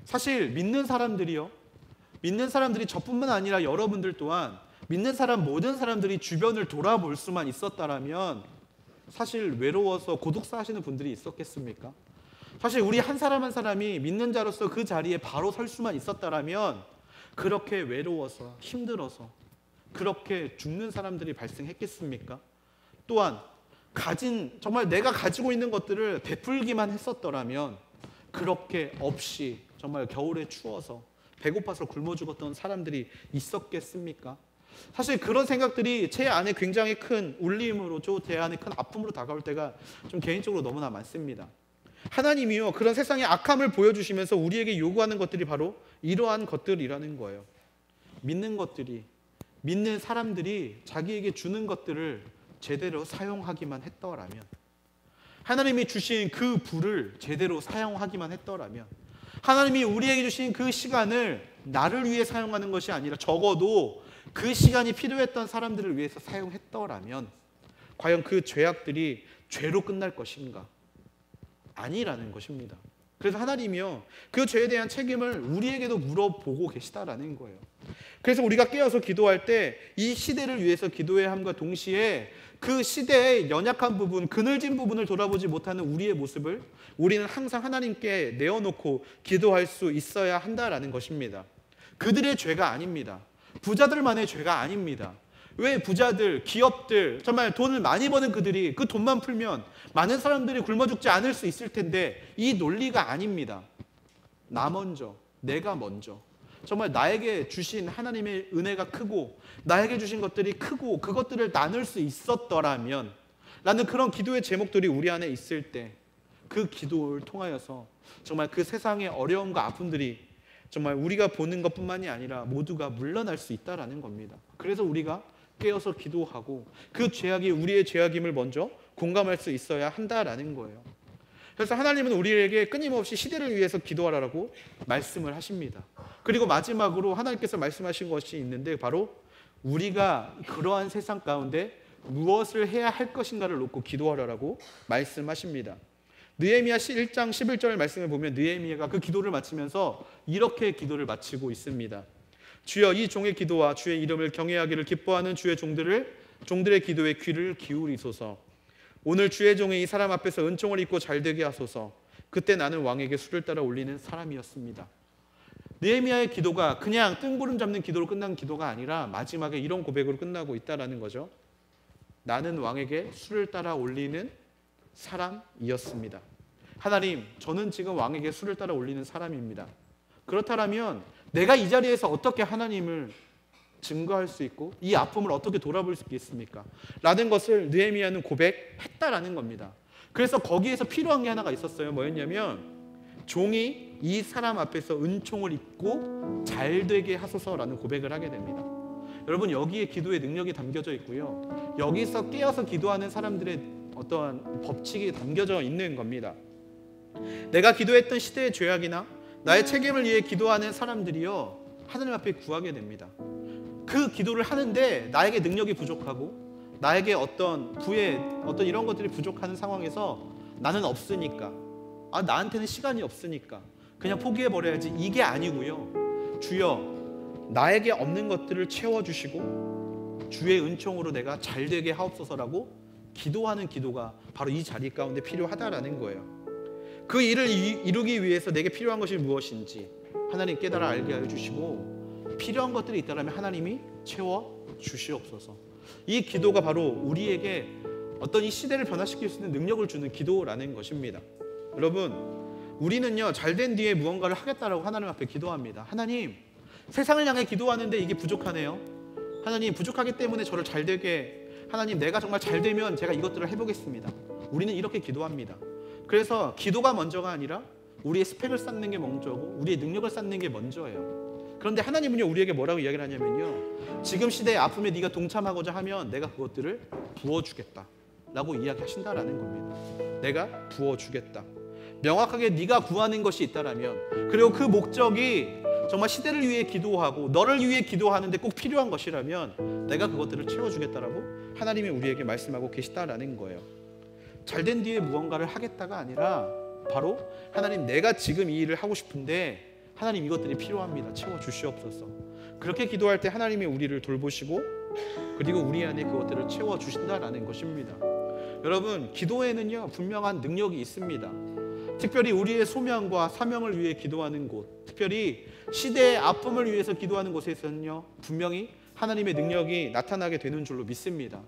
사실 믿는 사람들이요, 믿는 사람들이 저뿐만 아니라 여러분들 또한 믿는 사람 모든 사람들이 주변을 돌아볼 수만 있었다라면 사실 외로워서 고독사 하시는 분들이 있었겠습니까? 사실 우리 한 사람 한 사람이 믿는 자로서 그 자리에 바로 설 수만 있었다라면 그렇게 외로워서 힘들어서 그렇게 죽는 사람들이 발생했겠습니까? 또한 정말 내가 가지고 있는 것들을 베풀기만 했었더라면 그렇게 없이 정말 겨울에 추워서 배고파서 굶어 죽었던 사람들이 있었겠습니까? 사실 그런 생각들이 제 안에 굉장히 큰 울림으로, 제 안에 큰 아픔으로 다가올 때가 좀 개인적으로 너무나 많습니다. 하나님이요, 그런 세상의 악함을 보여주시면서 우리에게 요구하는 것들이 바로 이러한 것들이라는 거예요. 믿는 사람들이 자기에게 주는 것들을 제대로 사용하기만 했더라면, 하나님이 주신 그 불을 제대로 사용하기만 했더라면, 하나님이 우리에게 주신 그 시간을 나를 위해 사용하는 것이 아니라 적어도 그 시간이 필요했던 사람들을 위해서 사용했더라면 과연 그 죄악들이 죄로 끝날 것인가? 아니라는 것입니다. 그래서 하나님이요, 그 죄에 대한 책임을 우리에게도 물어보고 계시다라는 거예요. 그래서 우리가 깨어서 기도할 때 이 시대를 위해서 기도해야 함과 동시에 그 시대의 연약한 부분, 그늘진 부분을 돌아보지 못하는 우리의 모습을 우리는 항상 하나님께 내어놓고 기도할 수 있어야 한다라는 것입니다. 그들의 죄가 아닙니다. 부자들만의 죄가 아닙니다. 왜 부자들, 기업들, 정말 돈을 많이 버는 그들이 그 돈만 풀면 많은 사람들이 굶어 죽지 않을 수 있을 텐데, 이 논리가 아닙니다. 나 먼저, 내가 먼저, 정말 나에게 주신 하나님의 은혜가 크고 나에게 주신 것들이 크고 그것들을 나눌 수 있었더라면 라는 그런 기도의 제목들이 우리 안에 있을 때, 그 기도를 통하여서 정말 그 세상의 어려움과 아픔들이 정말 우리가 보는 것뿐만이 아니라 모두가 물러날 수 있다라는 겁니다. 그래서 우리가 깨어서 기도하고 그 죄악이 우리의 죄악임을 먼저 공감할 수 있어야 한다라는 거예요. 그래서 하나님은 우리에게 끊임없이 시대를 위해서 기도하라고 말씀을 하십니다. 그리고 마지막으로 하나님께서 말씀하신 것이 있는데, 바로 우리가 그러한 세상 가운데 무엇을 해야 할 것인가를 놓고 기도하라고 말씀하십니다. 느헤미야 1장 11절 말씀을 보면 느헤미야가 그 기도를 마치면서 이렇게 기도를 마치고 있습니다. 주여, 이 종의 기도와 주의 이름을 경외하기를 기뻐하는 주의 종들의 기도에 귀를 기울이소서. 오늘 주의 종의 이 사람 앞에서 은총을 입고 잘되게 하소서. 그때 나는 왕에게 수를 따라 올리는 사람이었습니다. 느헤미야의 기도가 그냥 뜬구름 잡는 기도로 끝난 기도가 아니라 마지막에 이런 고백으로 끝나고 있다라는 거죠. 나는 왕에게 수를 따라 올리는 사람이었습니다. 하나님, 저는 지금 왕에게 수를 따라 올리는 사람입니다. 그렇다면 내가 이 자리에서 어떻게 하나님을 증거할 수 있고 이 아픔을 어떻게 돌아볼 수 있겠습니까? 라는 것을 느헤미야는 고백했다라는 겁니다. 그래서 거기에서 필요한 게 하나가 있었어요. 뭐였냐면, 종이 이 사람 앞에서 은총을 입고 잘되게 하소서라는 고백을 하게 됩니다. 여러분, 여기에 기도의 능력이 담겨져 있고요, 여기서 깨어서 기도하는 사람들의 어떠한 법칙이 담겨져 있는 겁니다. 내가 기도했던 시대의 죄악이나 나의 책임을 위해 기도하는 사람들이요, 하나님 앞에 구하게 됩니다. 그 기도를 하는데 나에게 능력이 부족하고 나에게 어떤 부의 어떤 이런 것들이 부족한 상황에서 나는 없으니까, 나한테는 시간이 없으니까 그냥 포기해버려야지, 이게 아니고요, 주여, 나에게 없는 것들을 채워주시고 주의 은총으로 내가 잘되게 하옵소서라고 기도하는 기도가 바로 이 자리 가운데 필요하다라는 거예요. 그 일을 이루기 위해서 내게 필요한 것이 무엇인지 하나님 깨달아 알게 하여 주시고, 필요한 것들이 있다면 하나님이 채워 주시옵소서. 이 기도가 바로 우리에게 어떤 이 시대를 변화시킬 수 있는 능력을 주는 기도라는 것입니다. 여러분, 우리는요, 잘된 뒤에 무언가를 하겠다라고 하나님 앞에 기도합니다. 하나님, 세상을 향해 기도하는데 이게 부족하네요. 하나님, 부족하기 때문에 저를 잘되게, 하나님, 내가 정말 잘되면 제가 이것들을 해보겠습니다. 우리는 이렇게 기도합니다. 그래서 기도가 먼저가 아니라 우리의 스펙을 쌓는 게 먼저고 우리의 능력을 쌓는 게 먼저예요. 그런데 하나님은요, 우리에게 뭐라고 이야기를 하냐면요, 지금 시대의 아픔에 네가 동참하고자 하면 내가 그것들을 부어주겠다 라고 이야기하신다라는 겁니다. 내가 부어주겠다. 명확하게 네가 구하는 것이 있다라면, 그리고 그 목적이 정말 시대를 위해 기도하고 너를 위해 기도하는데 꼭 필요한 것이라면 내가 그것들을 채워주겠다라고 하나님이 우리에게 말씀하고 계시다라는 거예요. 잘된 뒤에 무언가를 하겠다가 아니라 바로 하나님, 내가 지금 이 일을 하고 싶은데 하나님 이것들이 필요합니다. 채워주시옵소서. 그렇게 기도할 때 하나님이 우리를 돌보시고 그리고 우리 안에 그것들을 채워주신다라는 것입니다. 여러분, 기도에는요 분명한 능력이 있습니다. 특별히 우리의 소명과 사명을 위해 기도하는 곳, 특별히 시대의 아픔을 위해서 기도하는 곳에서는요 분명히 하나님의 능력이 나타나게 되는 줄로 믿습니다.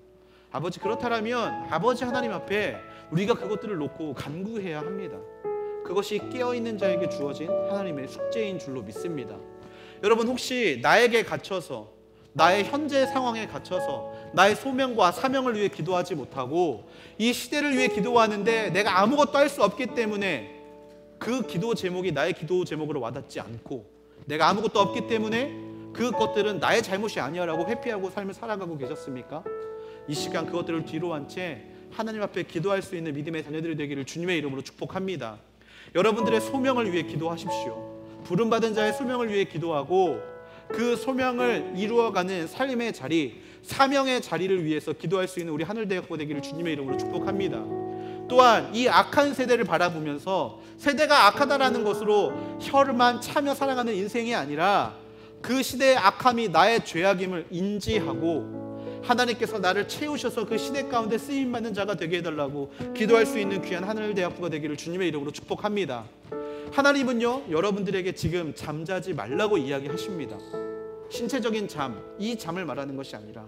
아버지, 그렇다면 아버지 하나님 앞에 우리가 그것들을 놓고 간구해야 합니다. 그것이 깨어있는 자에게 주어진 하나님의 숙제인 줄로 믿습니다. 여러분, 혹시 나에게 갇혀서, 나의 현재 상황에 갇혀서 나의 소명과 사명을 위해 기도하지 못하고 이 시대를 위해 기도하는데 내가 아무것도 할 수 없기 때문에 그 기도 제목이 나의 기도 제목으로 와닿지 않고 내가 아무것도 없기 때문에 그것들은 나의 잘못이 아니야 라고 회피하고 삶을 살아가고 계셨습니까? 이 시간 그것들을 뒤로 한 채 하나님 앞에 기도할 수 있는 믿음의 자녀들이 되기를 주님의 이름으로 축복합니다. 여러분들의 소명을 위해 기도하십시오. 부름받은 자의 소명을 위해 기도하고 그 소명을 이루어가는 삶의 자리, 사명의 자리를 위해서 기도할 수 있는 우리 하늘대학교 되기를 주님의 이름으로 축복합니다. 또한 이 악한 세대를 바라보면서 세대가 악하다라는 것으로 혀만 차며 살아가는 인생이 아니라 그 시대의 악함이 나의 죄악임을 인지하고 하나님께서 나를 채우셔서 그 시대 가운데 쓰임받는 자가 되게 해달라고 기도할 수 있는 귀한 하늘대학교가 되기를 주님의 이름으로 축복합니다. 하나님은요 여러분들에게 지금 잠자지 말라고 이야기하십니다. 신체적인 잠, 이 잠을 말하는 것이 아니라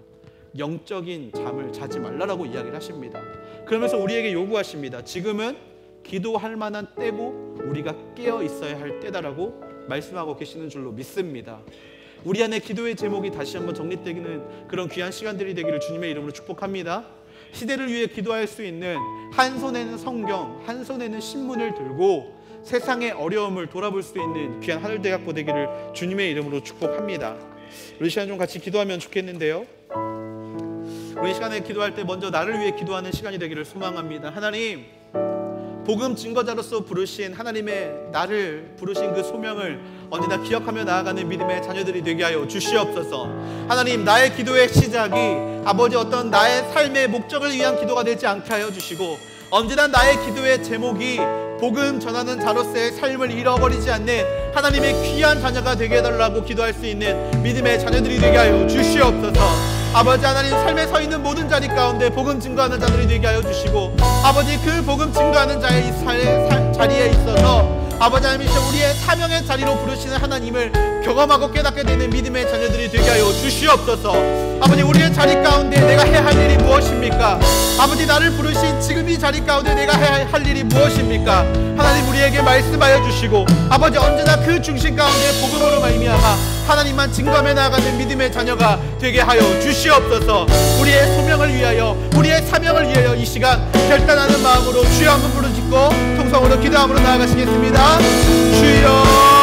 영적인 잠을 자지 말라라고 이야기를 하십니다. 그러면서 우리에게 요구하십니다. 지금은 기도할 만한 때고 우리가 깨어 있어야 할 때다라고 말씀하고 계시는 줄로 믿습니다. 우리 안에 기도의 제목이 다시 한번 정립되는 그런 귀한 시간들이 되기를 주님의 이름으로 축복합니다. 시대를 위해 기도할 수 있는, 한 손에는 성경, 한 손에는 신문을 들고 세상의 어려움을 돌아볼 수 있는 귀한 하늘대학교 되기를 주님의 이름으로 축복합니다. 우리 시간 좀 같이 기도하면 좋겠는데요, 우리 시간에 기도할 때 먼저 나를 위해 기도하는 시간이 되기를 소망합니다. 하나님, 복음 증거자로서 부르신 하나님의 나를 부르신 그 소명을 언제나 기억하며 나아가는 믿음의 자녀들이 되게 하여 주시옵소서. 하나님, 나의 기도의 시작이 아버지 어떤 나의 삶의 목적을 위한 기도가 되지 않게 하여 주시고 언제나 나의 기도의 제목이 복음 전하는 자로서의 삶을 잃어버리지 않는 하나님의 귀한 자녀가 되게 해달라고 기도할 수 있는 믿음의 자녀들이 되게 하여 주시옵소서. 아버지 하나님, 삶에 서 있는 모든 자리 가운데 복음 증거하는 자들이 되게 하여 주시고 아버지 그 복음 증거하는 자의 이 자리에 있어서 아버지 하나님, 우리의 사명의 자리로 부르시는 하나님을 경험하고 깨닫게 되는 믿음의 자녀들이 되게 하여 주시옵소서. 아버지, 우리의 자리 가운데 내가 해야 할 일이 무엇입니까? 아버지, 나를 부르신 지금 이 자리 가운데 내가 해야 할 일이 무엇입니까? 하나님, 우리에게 말씀하여 주시고 아버지 언제나 그 중심 가운데 복음으로 말미암아 하나님만 증거하며 나아가는 믿음의 자녀가 되게 하여 주시옵소서. 우리의 소명을 위하여, 우리의 사명을 위하여 이 시간 결단하는 마음으로 주여 한번 부르짖고 통성으로 기도함으로 나아가시겠습니다. 주여